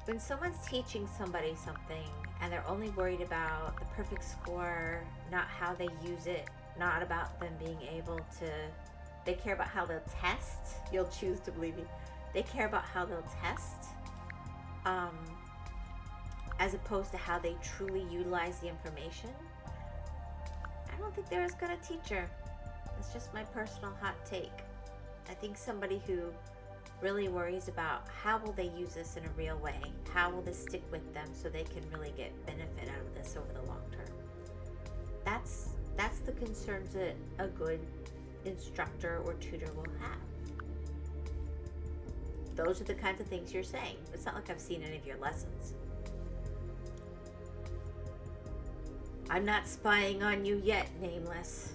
When someone's teaching somebody something and they're only worried about the perfect score, not how they use it, not about them being able to, they care about how they'll test. You'll choose to believe me. They care about how they'll test, as opposed to how they truly utilize the information. I don't think they're as good a teacher. It's just my personal hot take. I think somebody who really worries about how will they use this in a real way, how will this stick with them so they can really get benefit out of this over the long term. That's the concerns that a good instructor or tutor will have. Those are the kinds of things you're saying. It's not like I've seen any of your lessons. I'm not spying on you yet, Nameless.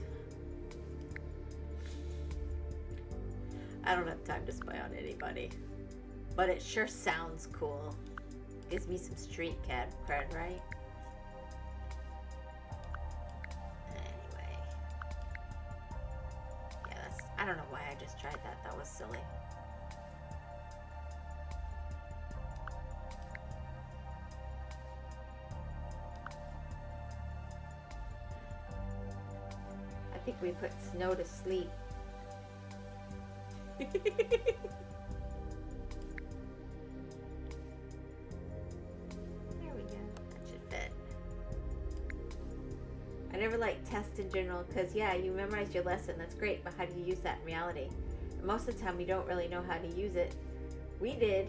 I don't have time to spy on anybody. But it sure sounds cool. Gives me some street cred, right? Anyway. Yeah, I don't know why I just tried that. That was silly. I think we put Snow to sleep. There we go. That should fit. I never liked tests in general because, yeah, you memorized your lesson. That's great, but how do you use that in reality? And most of the time, we don't really know how to use it. We did.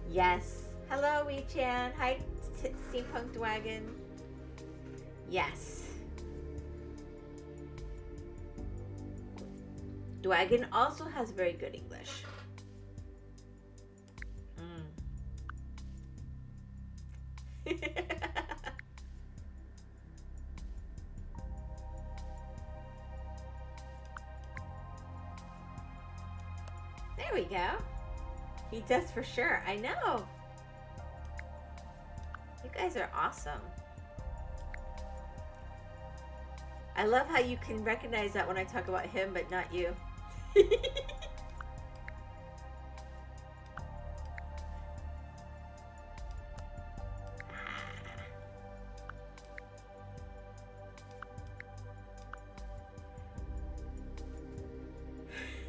Yes. Hello, Wee-chan. Hi, Steampunk Dwagon. Yes. Dwagon also has very good English. There we go. He does for sure. I know. You guys are awesome. I love how you can recognize that when I talk about him, but not you.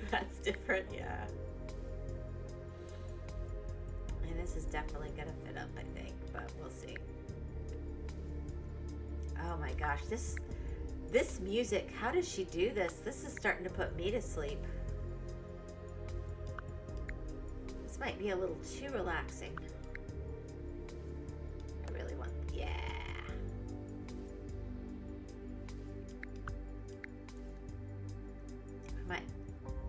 That's different, yeah. And this is definitely gonna fit up, I think, but we'll see. Oh my gosh, this music, how does she do this? This is starting to put me to sleep. This might be a little too relaxing. I really want, yeah. I might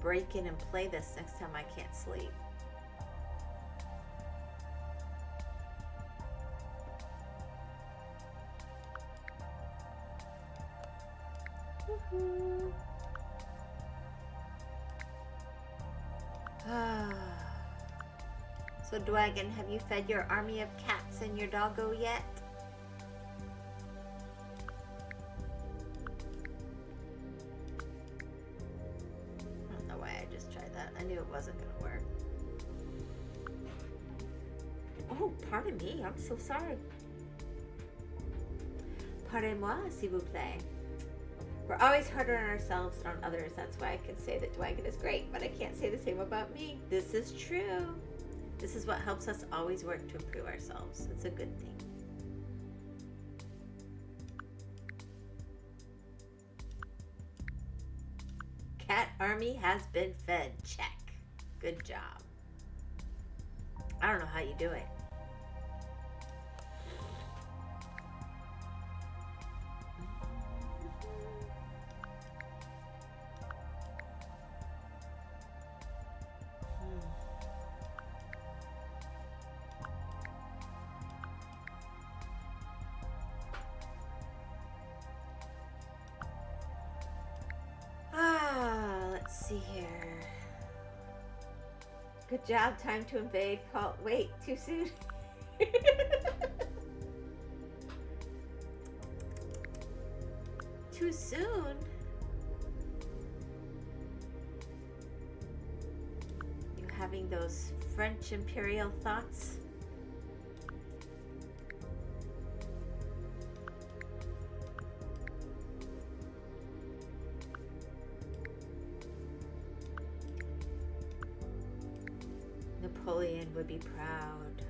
break in and play this next time I can't sleep. So, Dwagon, have you fed your army of cats and your doggo yet? I don't know why I just tried that. I knew it wasn't going to work. Oh, pardon me. I'm so sorry. Pardon-moi, s'il vous plaît. We're always harder on ourselves and on others. That's why I can say that Dwagon is great, but I can't say the same about me. This is true. This is what helps us always work to improve ourselves. It's a good thing. Cat army has been fed. Check. Good job. I don't know how you do it. Let's see here. Good job. Time to invade. Paul. Wait, too soon. Too soon? You having those French imperial thoughts? Napoleon would be proud.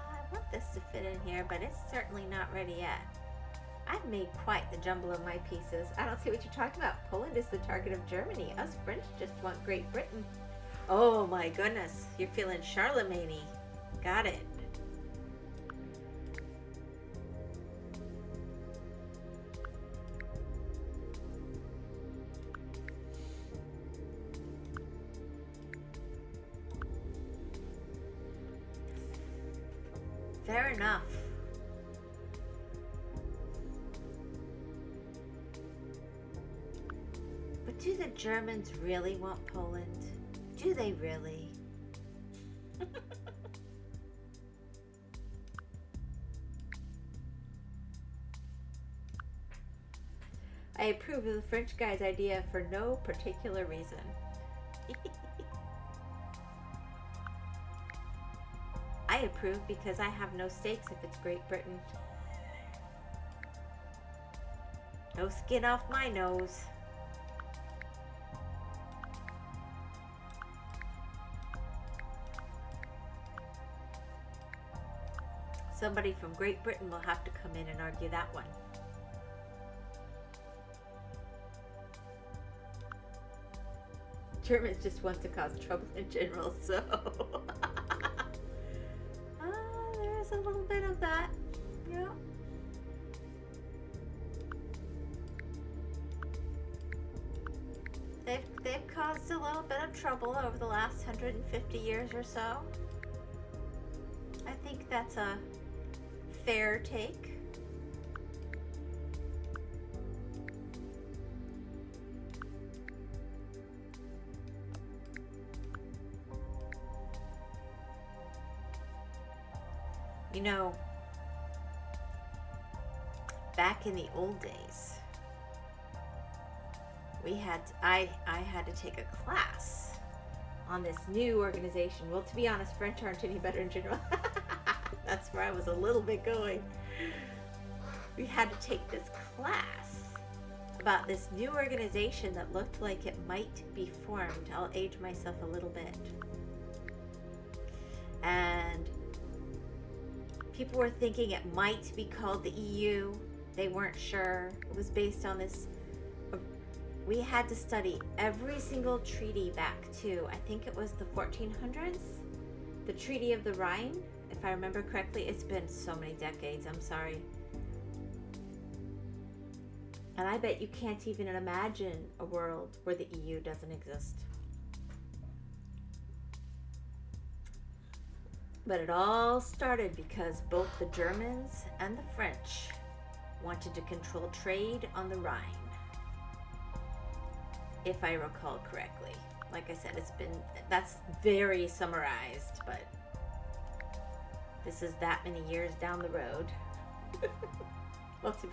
I want this to fit in here, but it's certainly not ready yet. I've made quite the jumble of my pieces. I don't see what you're talking about. Poland is the target of Germany. Us French just want Great Britain. Oh my goodness, you're feeling Charlemagne-y. Got it. Fair enough. But do the Germans really want Poland? Do they really? I approve of the French guy's idea for no particular reason. I approve because I have no stakes if it's Great Britain. No skin off my nose. Somebody from Great Britain will have to come in and argue that one. Germans just want to cause trouble in general, so... there's a little bit of that. Yeah. They've caused a little bit of trouble over the last 150 years or so. I think that's a fair take. You know, back in the old days, I had to take a class on this new organization. Well, to be honest, French aren't any better in general. That's where I was a little bit going. We had to take this class about this new organization that looked like it might be formed. I'll age myself a little bit. And people were thinking it might be called the EU. They weren't sure. It was based on this. We had to study every single treaty back to, I think it was the 1400s. The Treaty of the Rhine, if I remember correctly. It's been so many decades, I'm sorry. And I bet you can't even imagine a world where the EU doesn't exist. But it all started because both the Germans and the French wanted to control trade on the Rhine, if I recall correctly. Like I said, that's very summarized, but this is that many years down the road. Lots of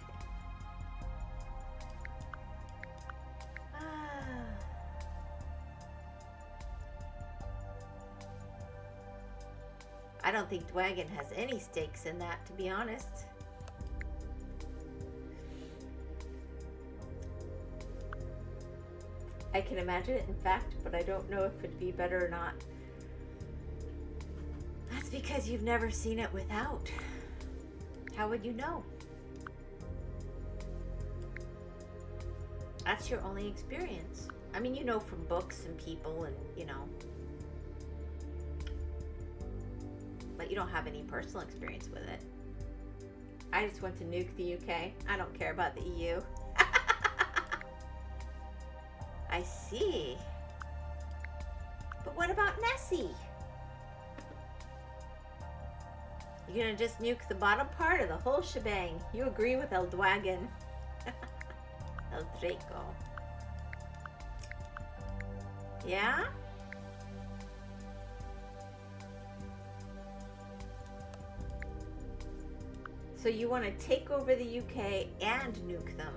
I don't think Dwagon has any stakes in that, to be honest. I can imagine it, in fact, but I don't know if it'd be better or not. That's Because you've never seen it without. How would you know? That's your only experience. I mean, you know from books and people and, you know. But you don't have any personal experience with it. I just want to nuke the UK. I don't care about the EU. I see. But what about Nessie? You're gonna just nuke the bottom part or the whole shebang? You agree with El Dwagon. El Draco. Yeah? So you want to take over the UK and nuke them.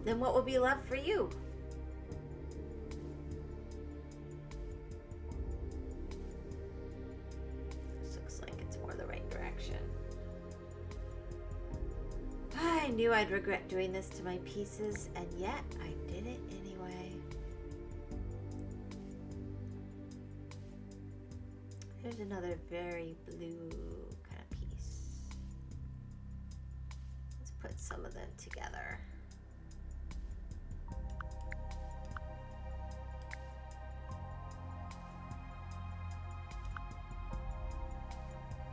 Then what will be left for you? This looks like it's more the right direction. I knew I'd regret doing this to my pieces, and yet I did it anyway. Here's another very blue kind of piece. Let's put some of them together.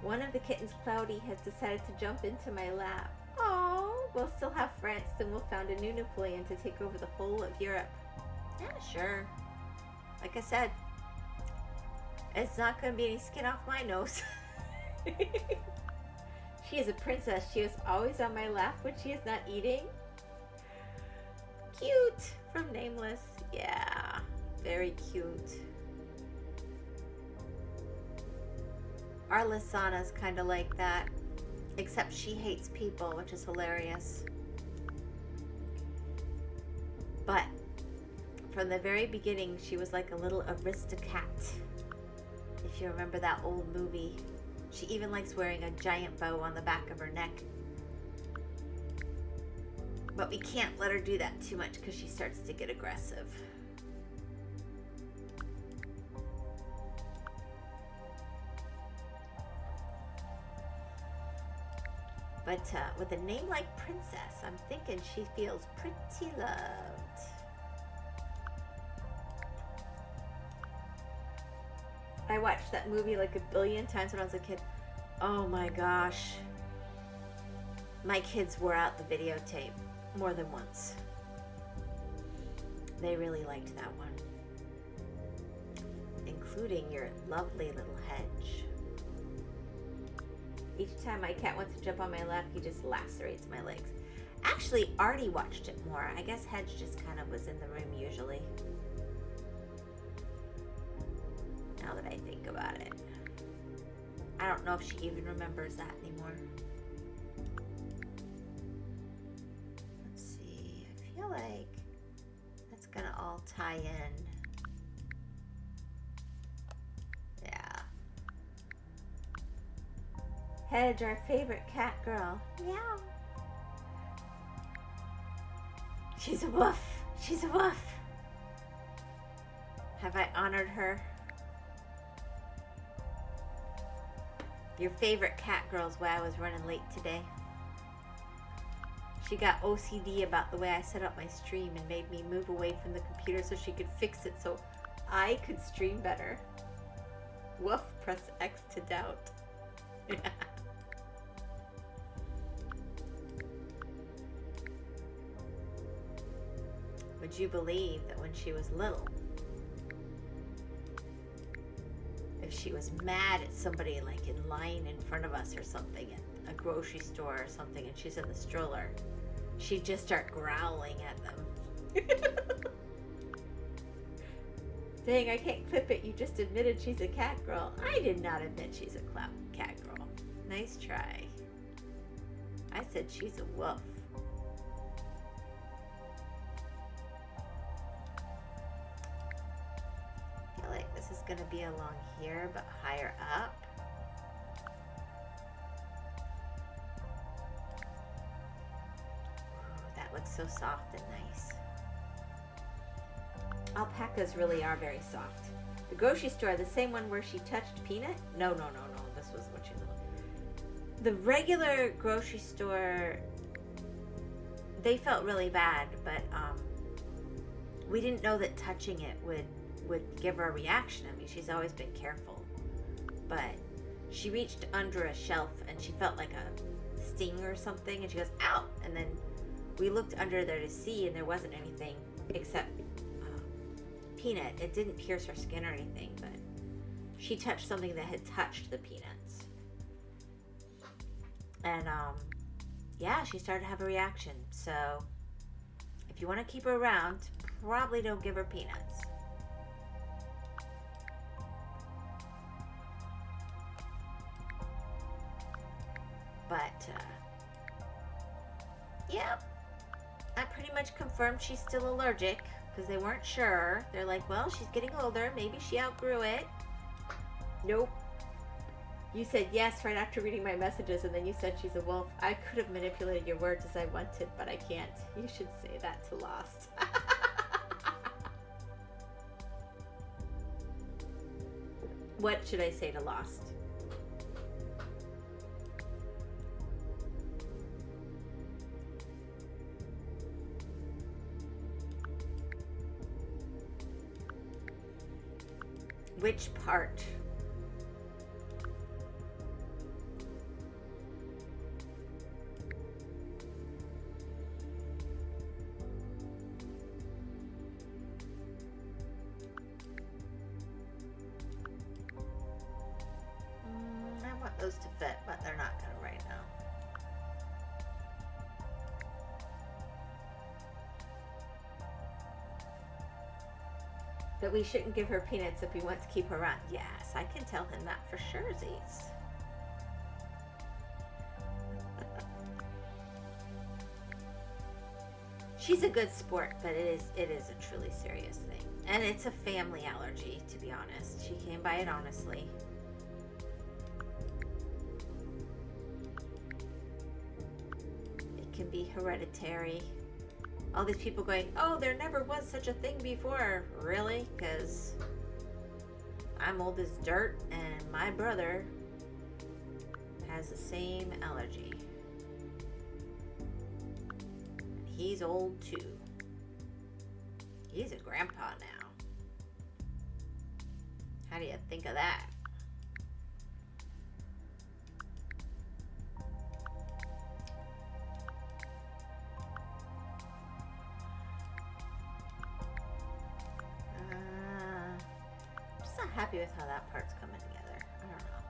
One of the kittens, Cloudy, has decided to jump into my lap. Oh, we'll still have France, then we'll found a new Napoleon to take over the whole of Europe. Yeah, sure. Like I said, it's not going to be any skin off my nose. She is a princess. She is always on my lap when she is not eating. Cute. From Nameless. Yeah, very cute. Our Lysana's kind of like that, except she hates people, which is hilarious. But from the very beginning, she was like a little Aristocat. If you remember that old movie. She even likes wearing a giant bow on the back of her neck. But we can't let her do that too much because she starts to get aggressive. But with a name like Princess, I'm thinking she feels pretty loved. I watched that movie like a billion times when I was a kid. Oh my gosh. My kids wore out the videotape more than once. They really liked that one. Including your lovely little Hedge. Each time my cat wants to jump on my lap, he just lacerates my legs. Actually, Artie watched it more. I guess Hedge just kind of was in the room usually. Now that I think about it. I don't know if she even remembers that anymore. Let's see. I feel like that's gonna all tie in. Yeah. Hedge, our favorite cat girl. Meow. She's a woof. She's a woof. Have I honored her? Your favorite cat girl's why I was running late today. She got OCD about the way I set up my stream and made me move away from the computer so she could fix it so I could stream better. Woof, press X to doubt. Would you believe that when she was little, if she was mad at somebody like in line in front of us or something at a grocery store or something and she's in the stroller, she'd just start growling at them. Dang, I can't clip it. You just admitted she's a cat girl. I did not admit she's a cat girl. Nice try. I said she's a woof. I feel like this is going to be along here, but higher up. Ooh, that looks so soft and nice. Alpacas really are very soft. The grocery store, the same one where she touched Peanut? No. This was what she was. The regular grocery store, they felt really bad, but we didn't know that touching it would give her a reaction. I mean, she's always been careful, but she reached under a shelf and she felt like a sting or something, and she goes, ow! And then we looked under there to see, and there wasn't anything except Peanut. It didn't pierce her skin or anything, but she touched something that had touched the peanuts. And yeah, she started to have a reaction. So if you want to keep her around, probably don't give her peanuts. But yep, I pretty much confirmed she's still allergic, because they weren't sure. They're like, well, she's getting older, maybe she outgrew it. Nope. You said yes right after reading my messages, and then you said she's a wolf. I could have manipulated your words as I wanted, but I can't. You should say that to Lost. What should I say to Lost? Which part? I want those to fit, but they're not gonna right now. That we shouldn't give her peanuts if we want to keep her around. Yes, I can tell him that for sure, Z's. She's a good sport, but it is a truly serious thing. And it's a family allergy, to be honest. She came by it honestly. It can be hereditary. All these people going, oh, there never was such a thing before. Really? Because I'm old as dirt and my brother has the same allergy. He's old too. He's a grandpa now. How do you think of that? Just not happy with how that part's coming together. I don't know.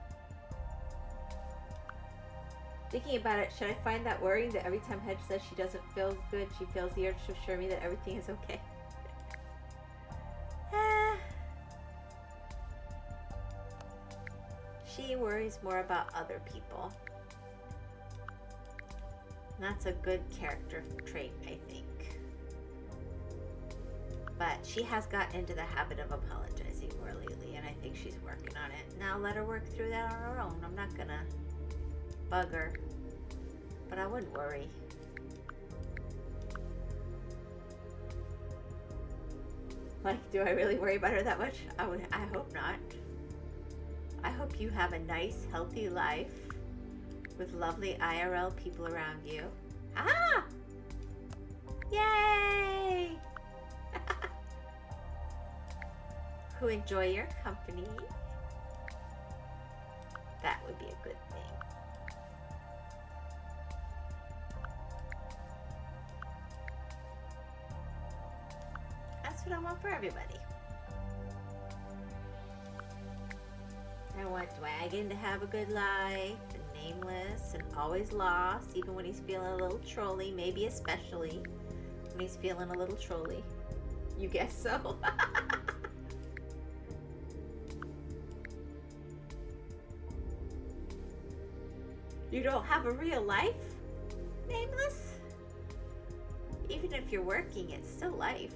Thinking about it, should I find that worrying that every time Hedge says she doesn't feel good, she feels the urge to assure me that everything is okay? She worries more about other people. And that's a good character trait, I think. But she has gotten into the habit of apologizing more lately, and I think she's working on it. Now let her work through that on her own. I'm not gonna bug her, but I wouldn't worry. Like, do I really worry about her that much? I hope not. I hope you have a nice, healthy life with lovely IRL people around you. Ah! Yay! Who enjoy your company. That would be a good thing. That's what I want for everybody. I want Dragon to have a good life, and Nameless, and always Lost, even when he's feeling a little trolly, maybe especially when he's feeling a little trolly. You guess so? You don't have a real life, Nameless? Even if you're working, it's still life.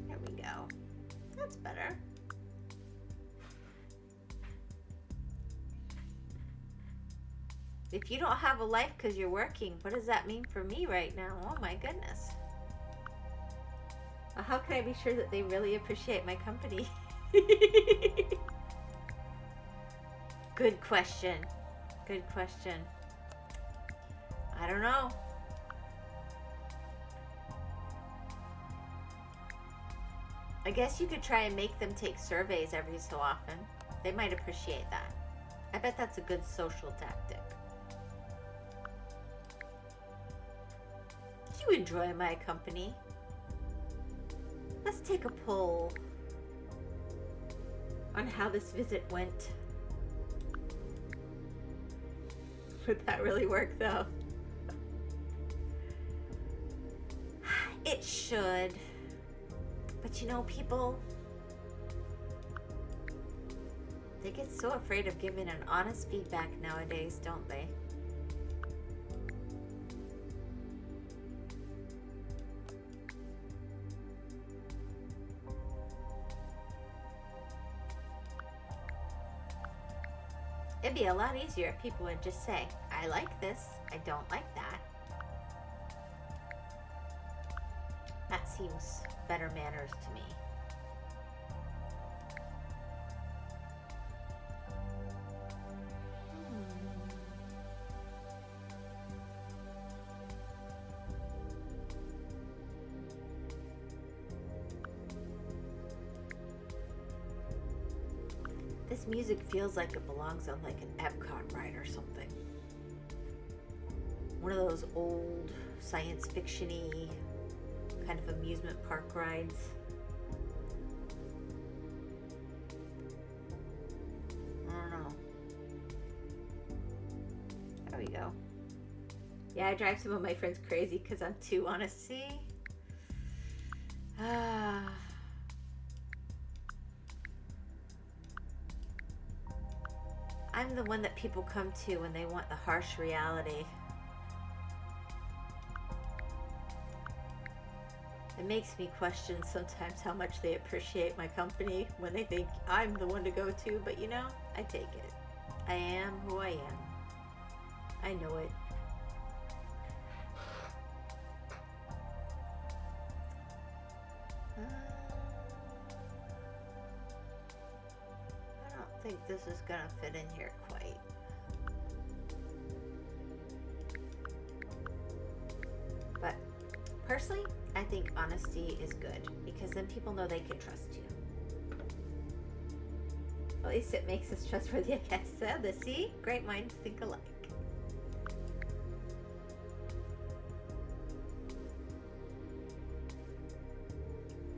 There we go. That's better. If you don't have a life because you're working, what does that mean for me right now? Oh my goodness. How can I be sure that they really appreciate my company? Good question. Good question. I don't know. I guess you could try and make them take surveys every so often. They might appreciate that. I bet that's a good social tactic. Do you enjoy my company? Let's take a poll on how this visit went. Would that really work though? It should. But you know, people, they get so afraid of giving an honest feedback nowadays, don't they? It'd be a lot easier if people would just say, I like this, I don't like that. That seems better manners to me. This music feels like it belongs on like an Epcot ride or something. One of those old science fiction-y kind of amusement park rides. I don't know. There we go. Yeah, I drive some of my friends crazy because I'm too honest. See? I'm the one that people come to when they want the harsh reality. It makes me question sometimes how much they appreciate my company when they think I'm the one to go to, but you know, I take it. I am who I am. I know it. I don't think this is gonna fit in here quite. But personally, I think honesty is good because then people know they can trust you. At least it makes us trustworthy, I guess. So, see? Great minds think alike.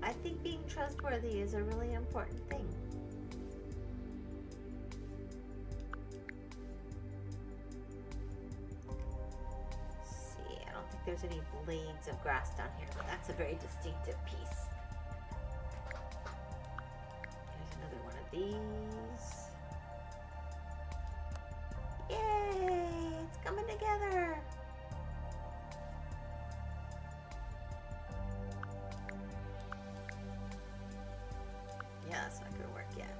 I think being trustworthy is a really important thing. There's any blades of grass down here, but that's a very distinctive piece. There's another one of these. Yay! It's coming together! Yeah, that's not gonna work yet.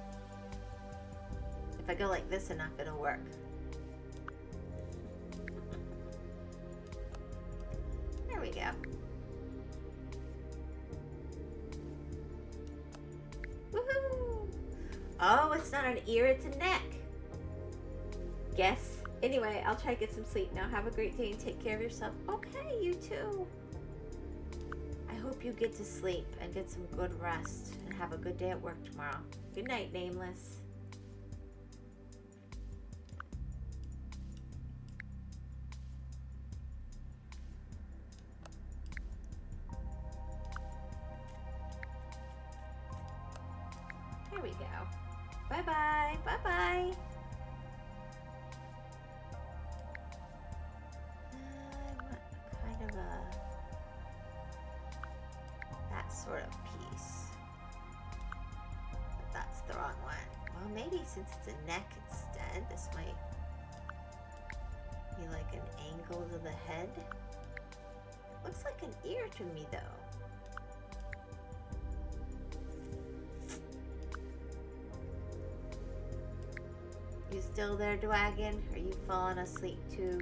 If I go like this enough, it'll work. There we go. Woohoo! Oh, it's not an ear, it's a neck. Guess. Anyway, I'll try to get some sleep now. Have a great day and take care of yourself. Okay, you too. I hope you get to sleep and get some good rest and have a good day at work tomorrow. Good night, Nameless. There we go. Bye-bye. Bye-bye. Kind of that sort of piece. But that's the wrong one. Well, maybe since it's a neck instead, this might be like an angle to the head. It looks like an ear to me, though. You still there, Dragon? Are you falling asleep too?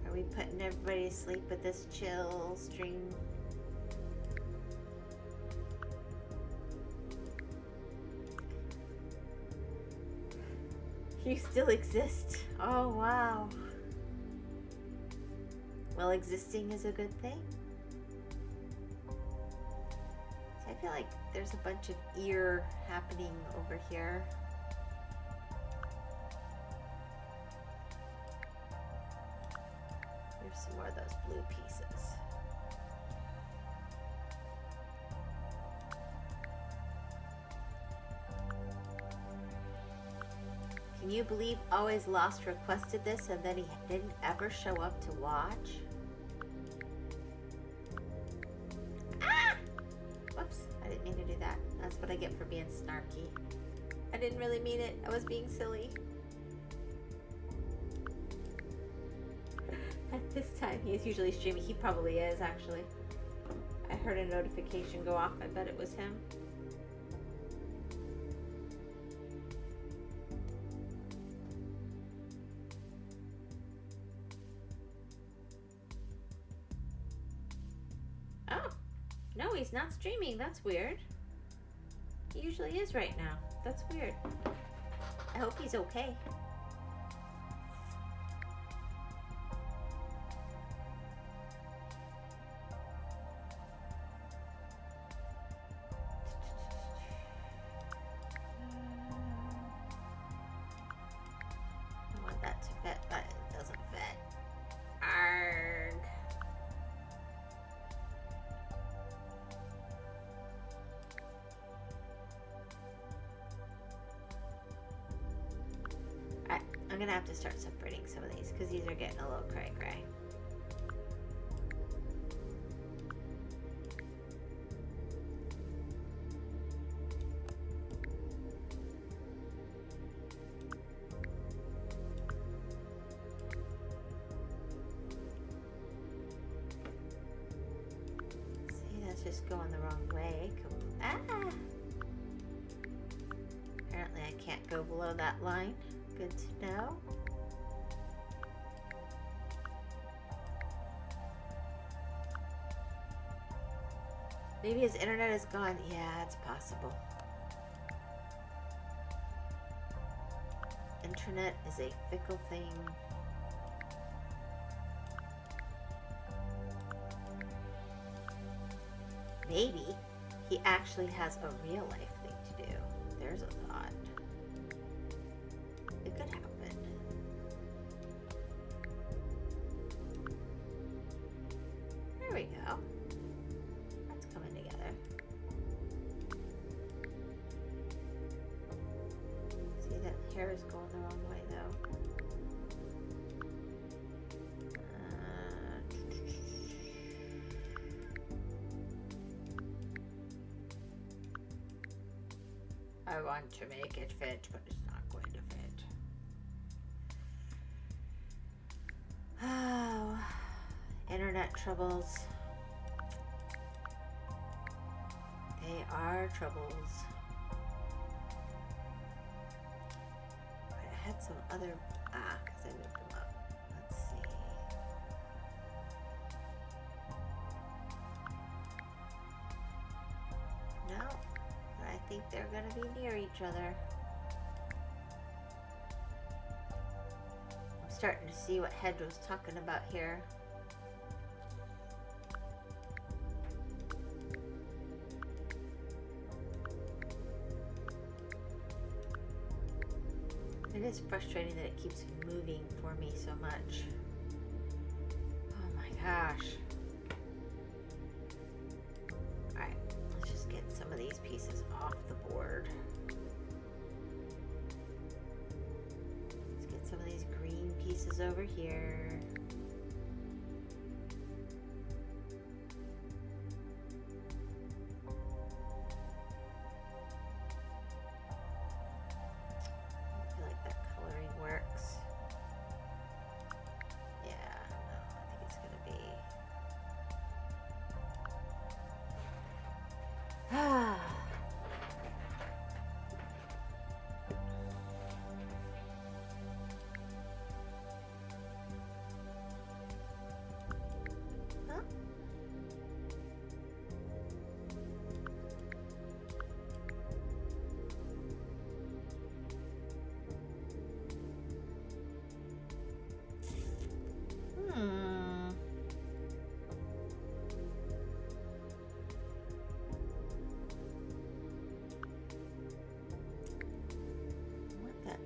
Are we we putting everybody to sleep with this chill stream? You still exist. Oh, wow. Well, existing is a good thing. So I feel like there's a bunch of ear happening over here. There's some more of those blue pieces. Can you believe Always Lost requested this and then he didn't ever show up to watch? Ah! Whoops, I didn't mean to do that. That's what I get for being snarky. I didn't really mean it. I was being silly. At this time, he is usually streaming. He probably is, actually. I heard a notification go off. I bet it was him. Oh, no, he's not streaming. That's weird. He usually is right now. That's weird. I hope he's okay. I want that to fit, but it doesn't fit. Arrgh. I'm gonna have to start separating some of these because these are getting a little cray-cray. See, that's just going the wrong way. Ah! Apparently I can't go below that line. Good to know. Maybe his internet is gone. Yeah, it's possible. Internet is a fickle thing. Maybe he actually has a real life thing to do. There's a thought. It could happen. There we go. That's coming together. See, that hair is going the wrong way though. I want to make it fit, but it's not going to fit. Oh, internet troubles. They are troubles. I had some other, because I moved them up. Let's see. No, but I think they're going to be near each other. I'm starting to see what Hedge was talking about here. It is frustrating that it keeps moving for me so much. Oh my gosh. Alright, let's just get some of these pieces off the board. Let's get some of these green pieces over here.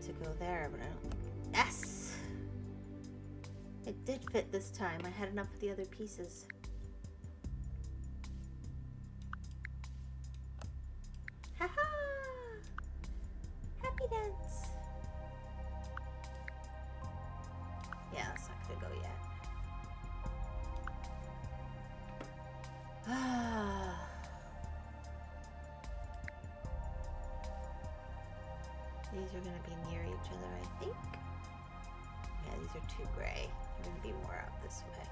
to go there, but I don't think... Yes! It did fit this time. I had enough of the other pieces. Haha! Happy dance! Yeah, that's not gonna go yet. Ah. These are going to be near each other, I think. Yeah, these are too gray. They're going to be more out this way.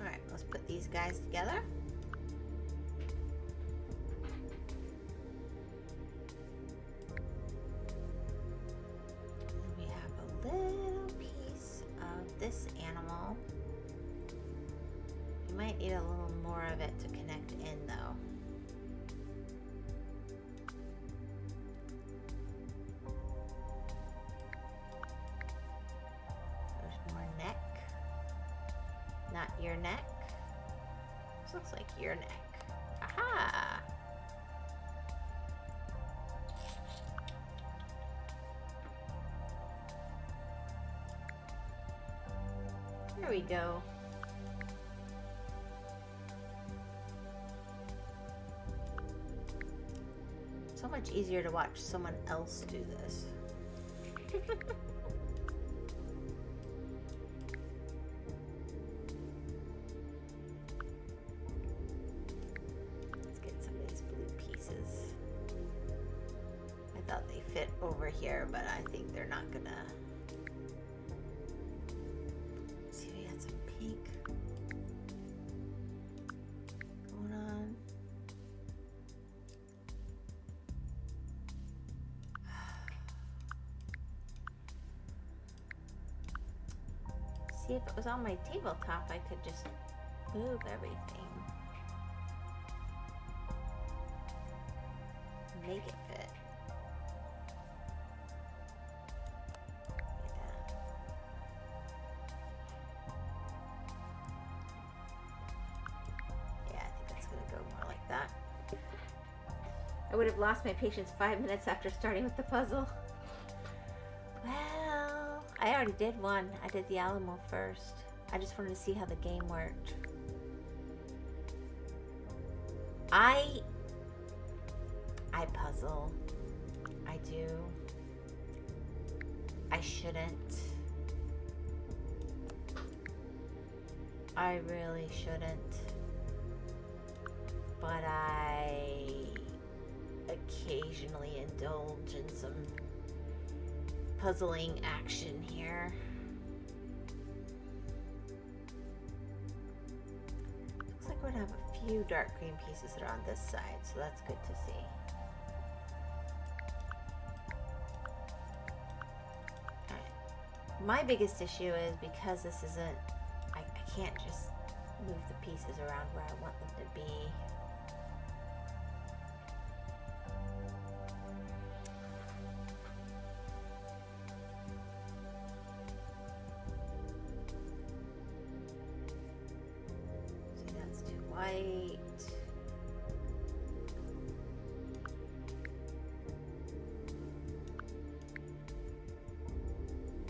All right, let's put these guys together. This animal. You might need a little more of it to connect in though. There's more neck. Not your neck. This looks like your neck. Aha! There we go. So much easier to watch someone else do this. Let's get some of these blue pieces. I thought they fit over here, but I think they're not gonna. See, if it was on my tabletop, I could just move everything. Make it fit. Yeah, I think that's gonna go more like that. I would have lost my patience 5 minutes after starting with the puzzle. I already did one. I did the Alamo first. I just wanted to see how the game worked. I puzzle. I do. I shouldn't. I really shouldn't. But I occasionally indulge in some puzzling action here. Looks like we're gonna have a few dark green pieces that are on this side, so that's good to see. Alright. My biggest issue is because this isn't, I can't just move the pieces around where I want them to be. White.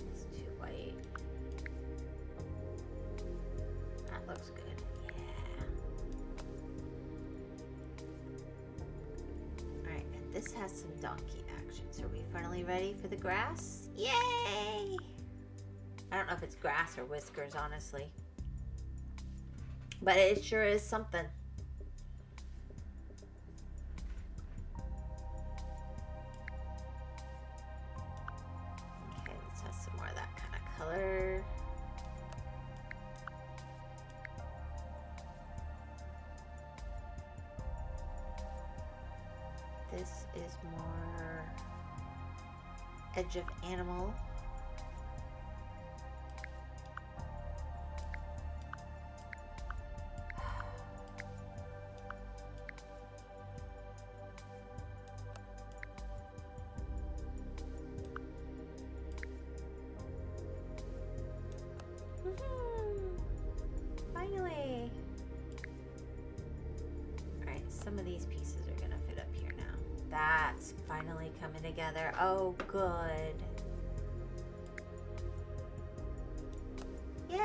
It's too white. That looks good. Yeah. Alright, and this has some donkey action. So are we finally ready for the grass? Yay! I don't know if it's grass or whiskers, honestly. But it sure is something. Okay, let's have some more of that kind of color. This is more edge of animal. some of these pieces are gonna fit up here now. That's finally coming together. Oh, good. Yay!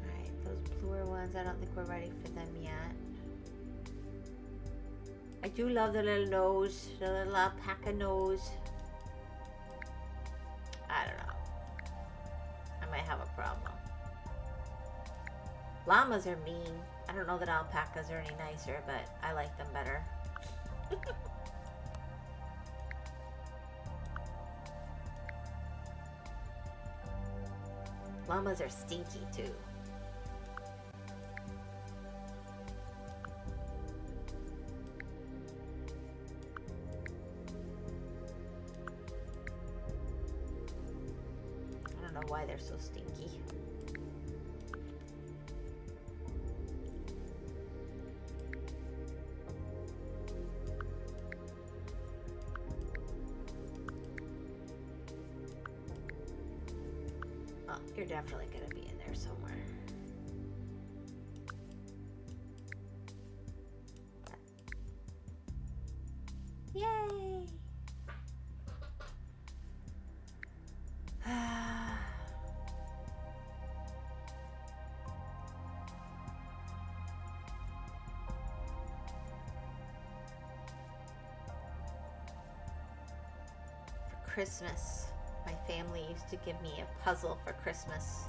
Alright, those bluer ones, I don't think we're ready for them yet. I do love the little nose, the little alpaca nose. I don't know. I might have a problem. Llamas are mean. I don't know that alpacas are any nicer, but I like them better. Llamas are stinky too. I don't know why they're so stinky. Oh, you're definitely gonna be in there somewhere. Yay! For Christmas, my family used to give me a puzzle for Christmas.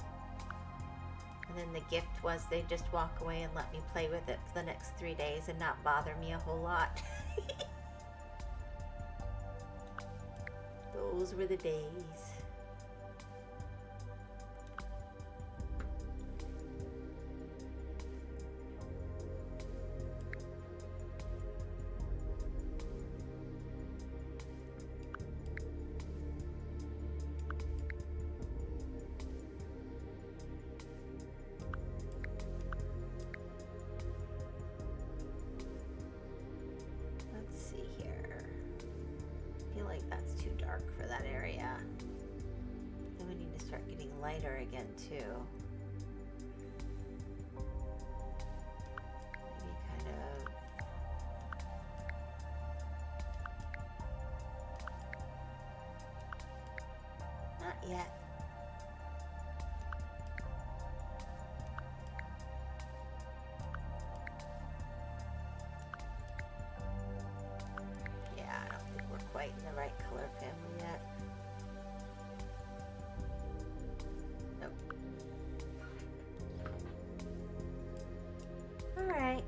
And then the gift was they'd just walk away and let me play with it for the next 3 days and not bother me a whole lot. Those were the days. That's too dark for that area. Then we need to start getting lighter again too. Maybe kind of not yet. Quite in the right color family yet. Nope. All right.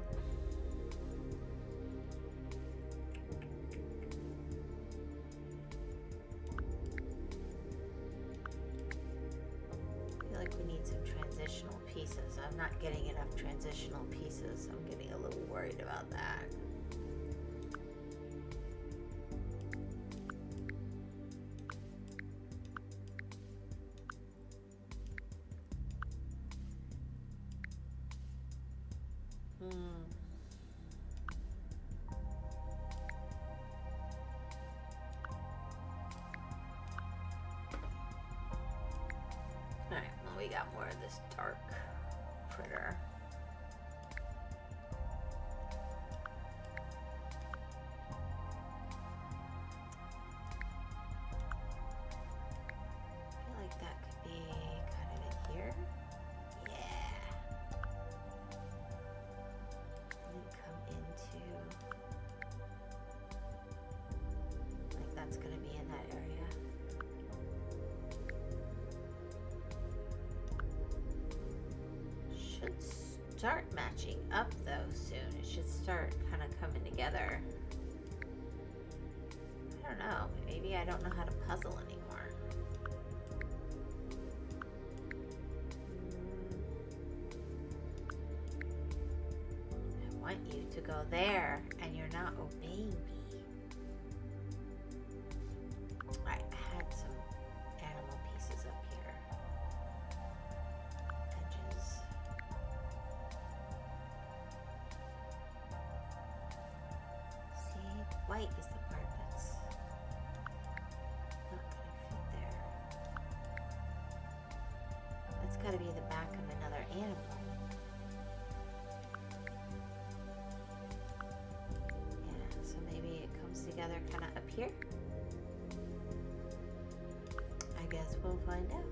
I feel like we need some transitional pieces. I'm not getting enough transitional pieces. I'm getting a little worried about that. Alright, well, we got more of this dark critter. I feel like that could be kind of in here. Yeah. And come into, like that's going to be in that area. Should start matching up though soon. It should start kind of coming together. I don't know. Maybe I don't know how to puzzle anymore. I want you to go there and you're not obeying me. I had some animal pieces up here. Edges. See, white is the part that's not gonna fit there. That's gotta be the back of another animal. here? I guess we'll find out.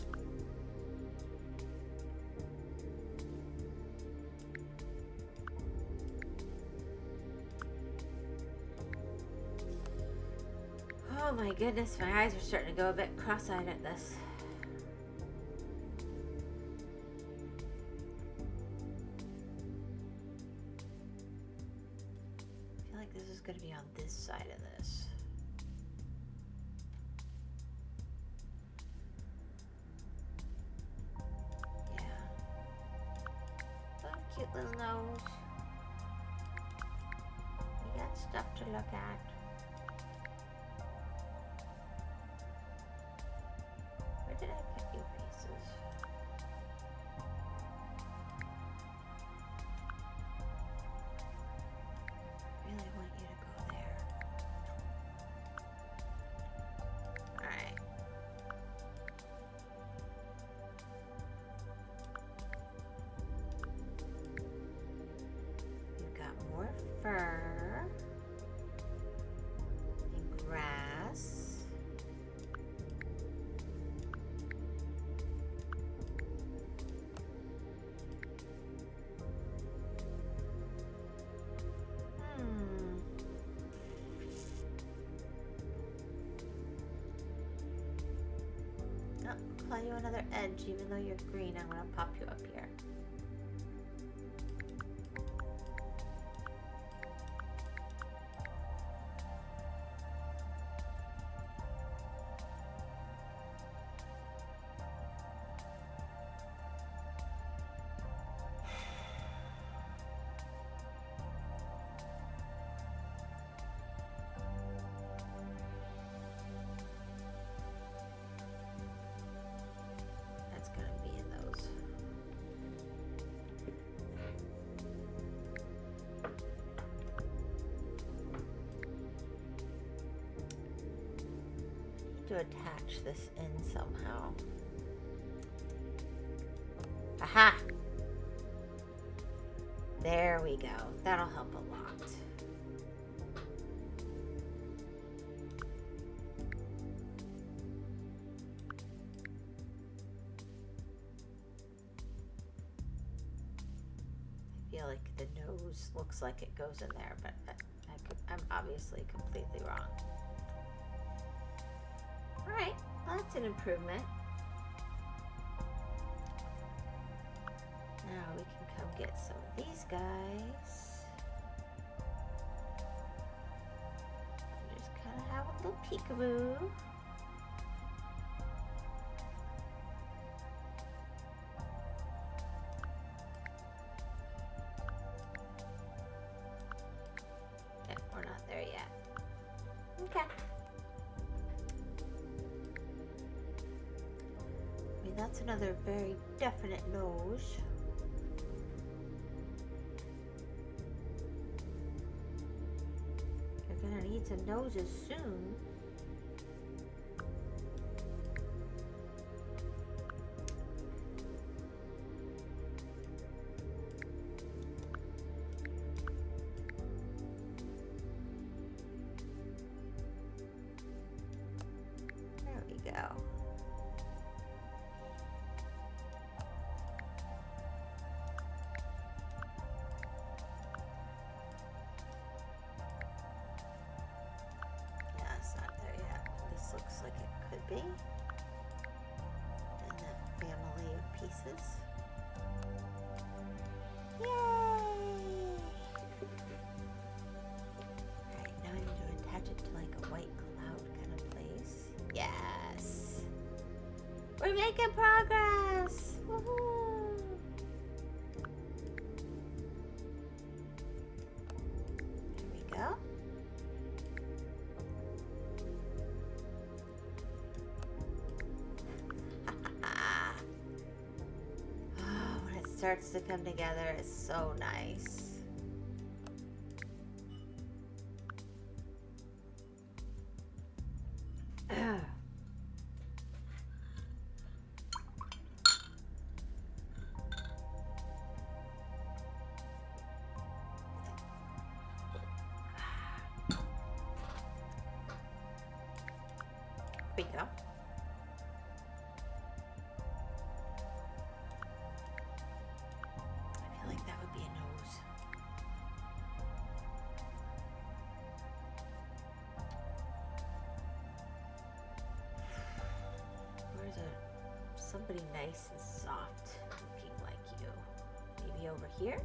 Oh my goodness, my eyes are starting to go a bit cross-eyed at this. I feel like this is going to be on this side of this. Yeah. Oh, cute little nose. You got stuff to look at. Did I get you pieces? I really want you to go there. Alright. You've got more fur and grass. Apply you another edge, even though you're green. I'm going to pop you up here. To attach this in somehow. Aha! There we go. That'll help a lot. I feel like the nose looks like it goes in there, but I'm obviously completely wrong. Alright, well, that's an improvement. Now we can come get some of these guys. And just kind of have a little peekaboo. Yeah, we're not there yet. Okay. That's another very definite nose. You're gonna need some noses soon. There we go. Looks like it could be. And that family of pieces. Yay! Alright, now I need to attach it to like a white cloud kind of place. Yes! We're making progress! Woohoo! There we go. Starts to come together is so nice. Bingo. I feel like that would be a nose. Where's somebody nice and soft looking like you? Maybe over here?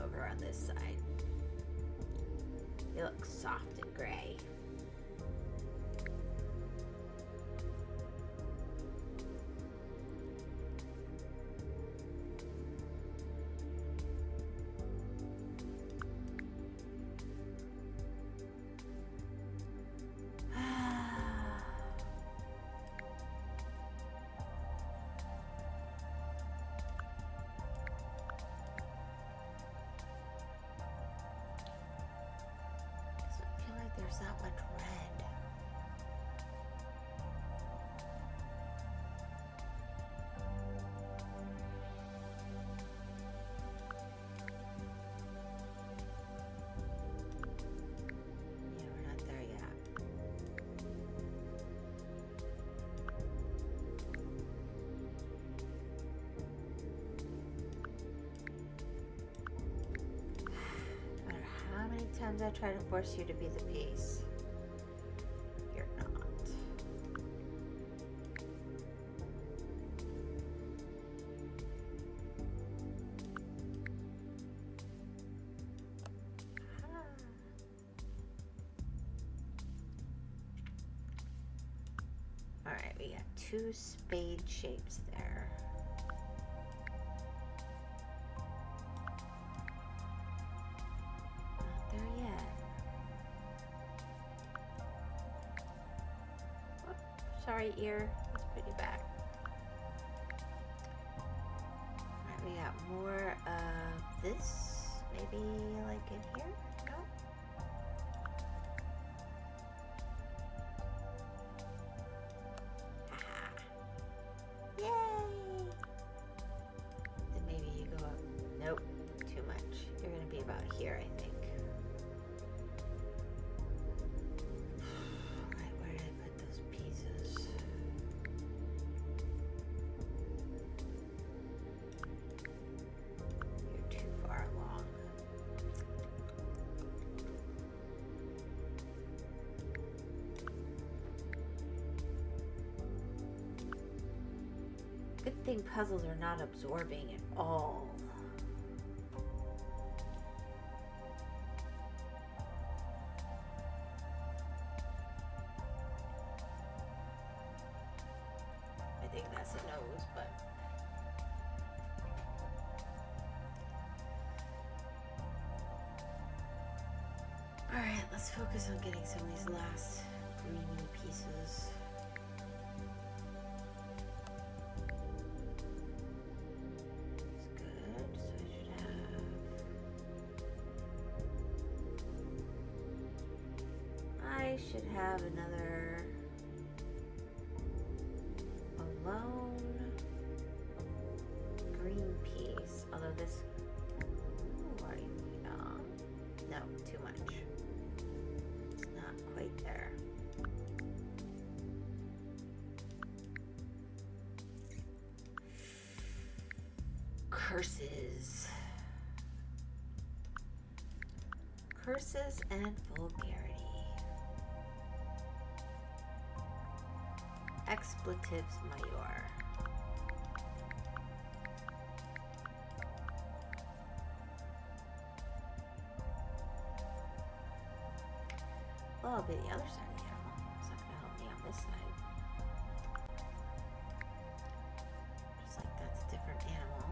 Over on this side. They look soft and gray. There's not much red. Yeah, we're not there yet. No matter how many times I try to force you to be the piece, you're not. All right, we got 2 spade shapes there. Not there yet. Oh, sorry, ear. Let's put you back. All right, we got more of this. Maybe like in here? No? Yay! Then maybe you go up. Nope, too much. You're gonna be about here, I think. Alright, where did I put those pieces? You're too far along. Good thing puzzles are not absorbing at all. I think that's a nose, but all right, let's focus on getting some of these last greeny pieces. I should have another alone green piece, although this, no, too much. It's not quite there. Curses. Curses and vulgarity. Expletives major. Well, I'll be the other side of the animal. It's not going to help me on this side. Just like that's a different animal.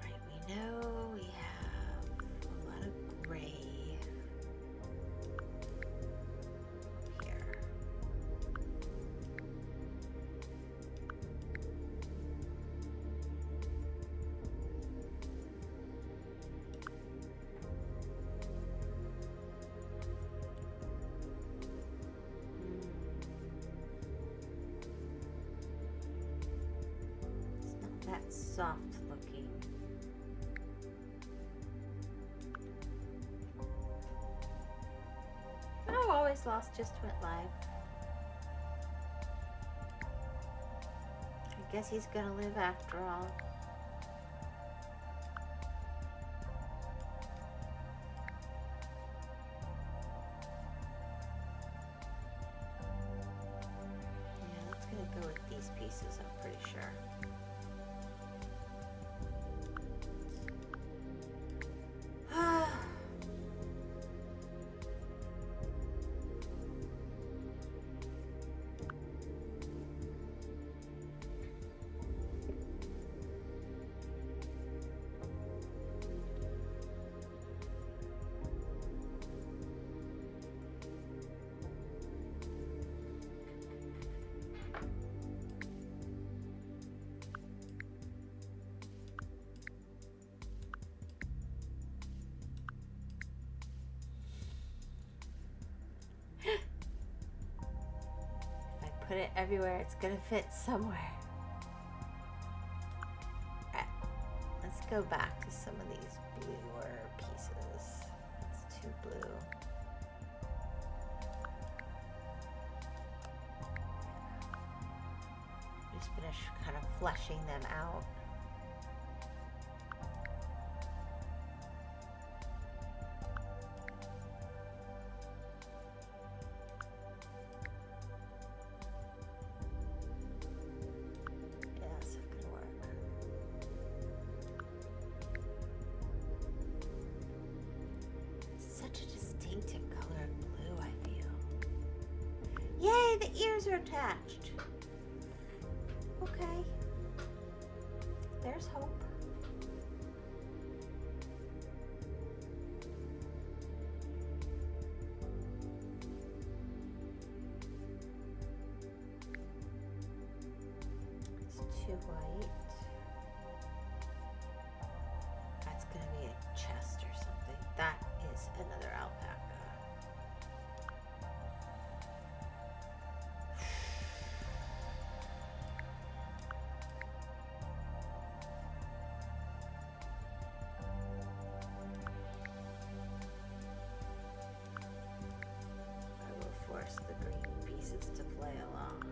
Alright, we know we have a lot of gray. soft looking. Oh, always lost just went live. I guess he's gonna live after all. Yeah, that's gonna go with these pieces, I'm pretty sure. Put it everywhere, it's gonna fit somewhere. Alright, let's go back to some of these bluer pieces. It's too blue. Just finish kind of fleshing them out. Are attached. Okay. There's hope. It's too white. That's gonna be a chest or something. That is another alpaca. The green pieces to play along.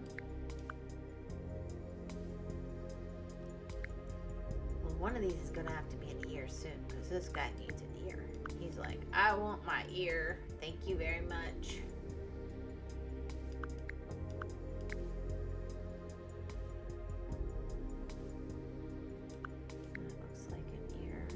Well, one of these is gonna have to be an ear soon because this guy needs an ear. He's like, I want my ear. Thank you very much. That looks like an ear.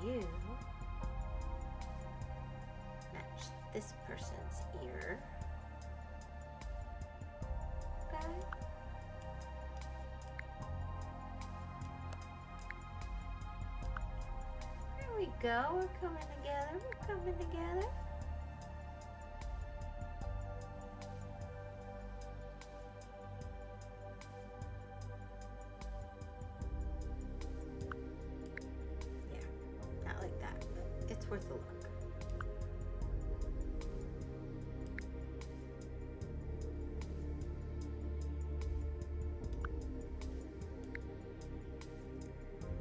You match this person's ear. Okay. There we go. We're coming together. We're coming together. Worth a look.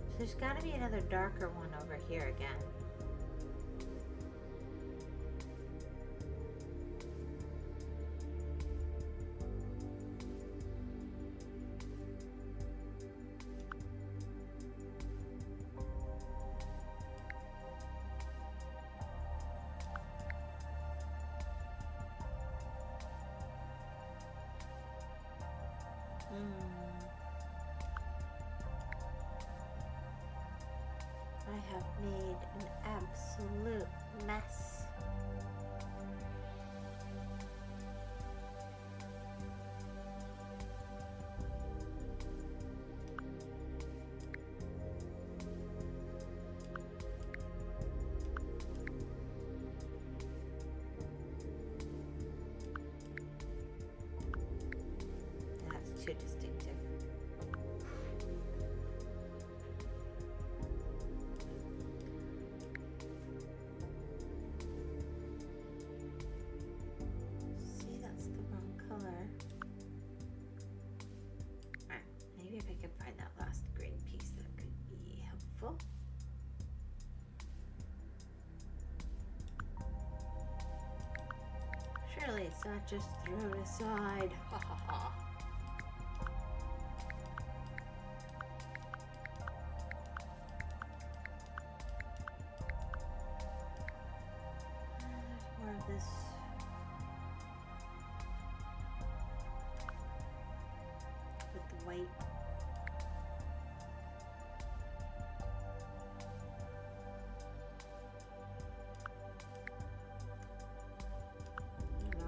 So there's got to be another darker one over here again. I have made an absolute mess. too distinctive. See, that's the wrong color. Alright, maybe if I can find that last green piece, that could be helpful. Surely it's not just thrown aside. Ha ha ha. There's more of this. With the white.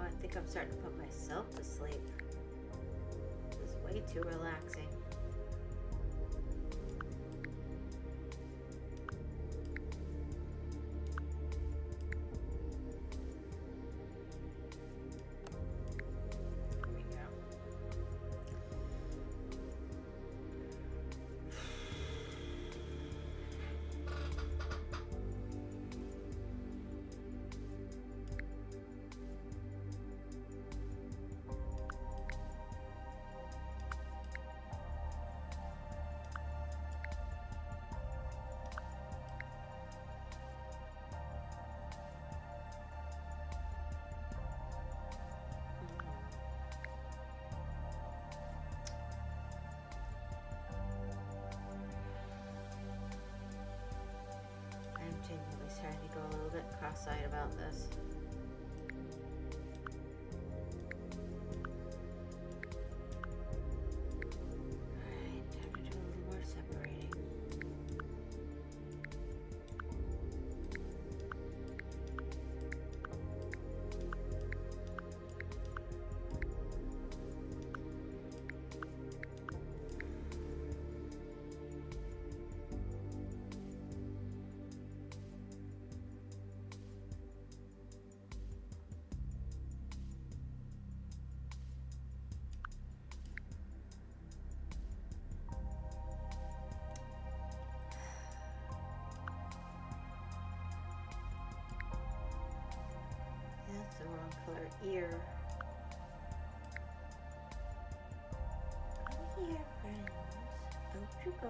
I think I'm starting to put myself to sleep. This is way too relaxing. There we go. I'm genuinely starting to go a little bit cross-eyed about this. Alright, time to do a little more separating. That's the wrong color ear. Come here, friends. Out you go.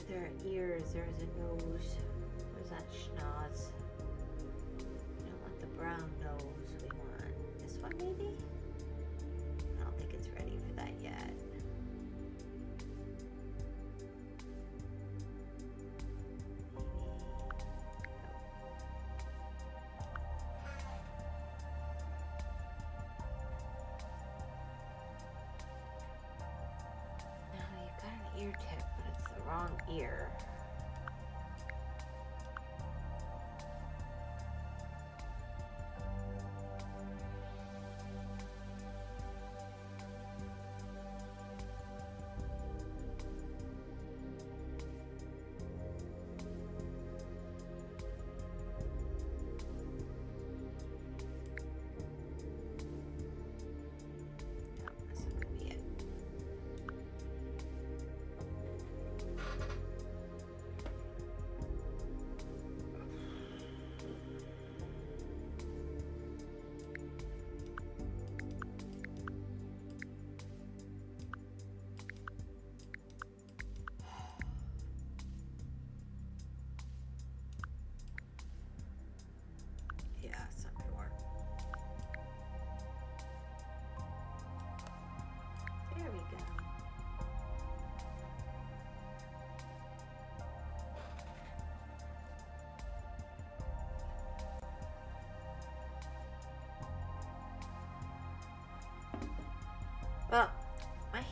There are ears, there's a nose. Where's that schnoz? We don't want the brown nose. We want this one maybe? I don't think it's ready for that yet. Now you've got an ear tip, but it's the wrong ear.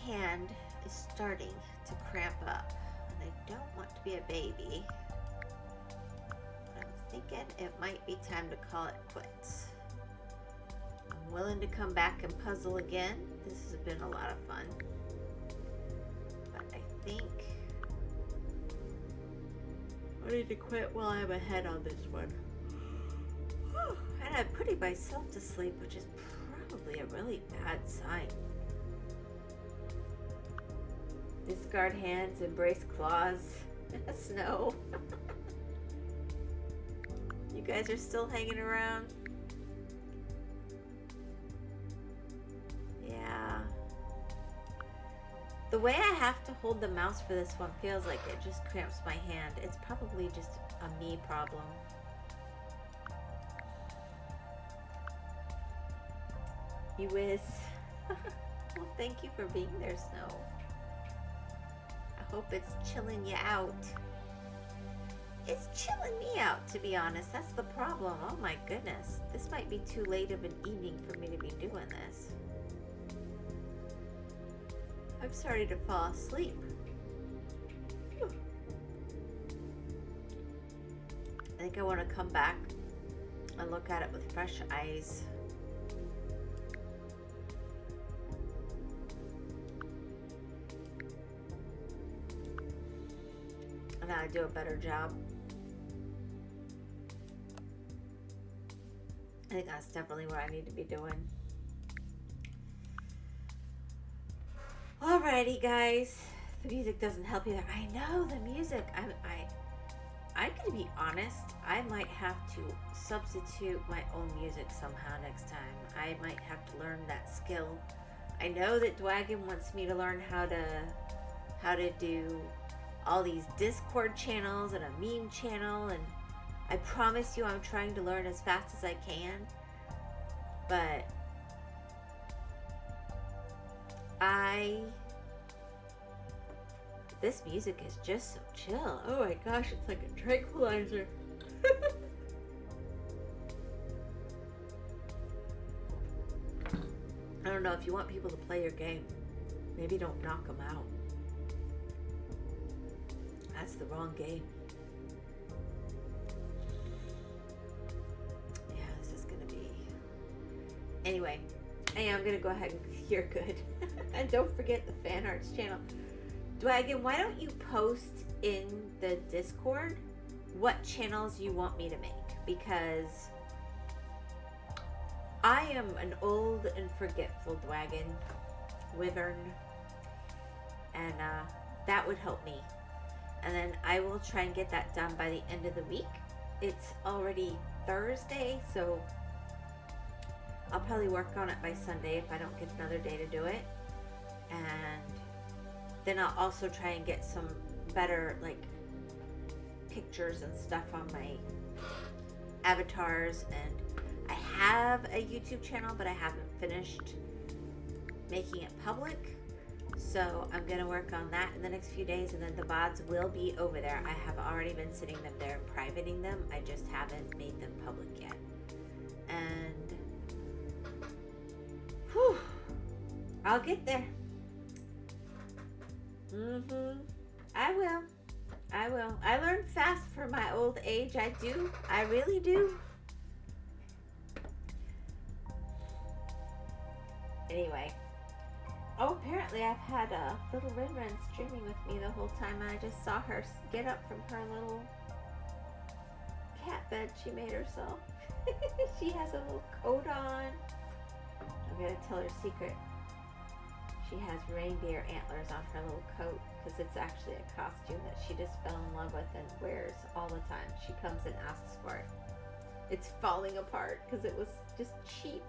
hand is starting to cramp up, and I don't want to be a baby. But I'm thinking it might be time to call it quits. I'm willing to come back and puzzle again. This has been a lot of fun. But I think I need to quit while I'm ahead on this one. And I'm putting myself to sleep, which is probably a really bad sign. Discard hands, embrace claws. Snow. You guys are still hanging around? Yeah. The way I have to hold the mouse for this one feels like it just cramps my hand. It's probably just a me problem. You whiz. Well, thank you for being there, Snow. I hope it's chilling you out. It's chilling me out, to be honest. That's the problem. Oh my goodness. This might be too late of an evening for me to be doing this. I'm starting to fall asleep. Whew. I think I want to come back and look at it with fresh eyes. And I'll do a better job. I think that's definitely what I need to be doing. Alrighty, guys. The music doesn't help either. I know the music. I'm gonna be honest. I might have to substitute my own music somehow next time. I might have to learn that skill. I know that Dwagon wants me to learn how to do all these Discord channels and a meme channel, and I promise you I'm trying to learn as fast as I can. But this music is just so chill. Oh my gosh, it's like a tranquilizer. I don't know, if you want people to play your game, maybe don't knock them out. That's the wrong game. Yeah, this is gonna be... Anyway, I am gonna go ahead and... You're good. And don't forget the fan arts channel. Dwagon, why don't you post in the Discord what channels you want me to make? Because I am an old and forgetful Wyvern, and that would help me. And then I will try and get that done by the end of the week. It's already Thursday, so I'll probably work on it by Sunday if I don't get another day to do it. And then I'll also try and get some better, like, pictures and stuff on my avatars. And I have a YouTube channel, but I haven't finished making it public. So I'm going to work on that in the next few days, and then the VODs will be over there. I have already been sitting them there and privating them. I just haven't made them public yet. And whew, I'll get there. I will. I learn fast for my old age. I do. I really do. Anyway. Oh, apparently I've had little Rin streaming with me the whole time, and I just saw her get up from her little cat bed she made herself. She has a little coat on. I'm gonna tell her a secret. She has reindeer antlers on her little coat because it's actually a costume that she just fell in love with and wears all the time. She comes and asks for it. It's falling apart because it was just cheap,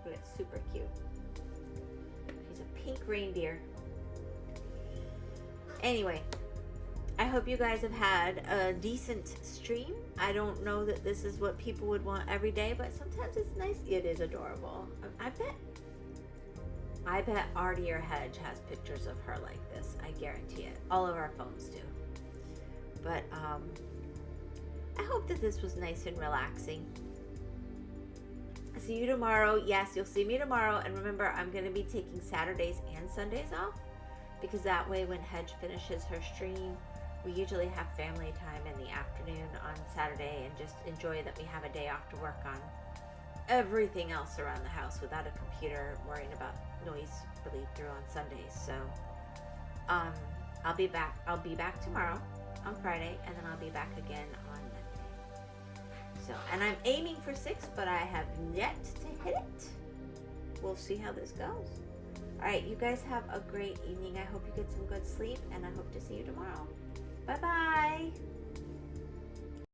but it's super cute. She's a pink reindeer. Anyway, I hope you guys have had a decent stream. I don't know that this is what people would want every day, but sometimes it's nice. It is adorable. I bet Artie or Hedge has pictures of her like this. I guarantee it. All of our phones do. But I hope that this was nice and relaxing. see you tomorrow. Yes, you'll see me tomorrow. And remember, I'm going to be taking Saturdays and Sundays off, because that way when Hedge finishes her stream, we usually have family time in the afternoon on Saturday and just enjoy that we have a day off to work on everything else around the house without a computer worrying about noise bleed through on Sundays. So I'll be back tomorrow on Friday, and then I'll be back again on Monday. So, and I'm aiming for 6, but I have yet to hit it. We'll see how this goes. All right, you guys have a great evening. I hope you get some good sleep, and I hope to see you tomorrow. Bye-bye.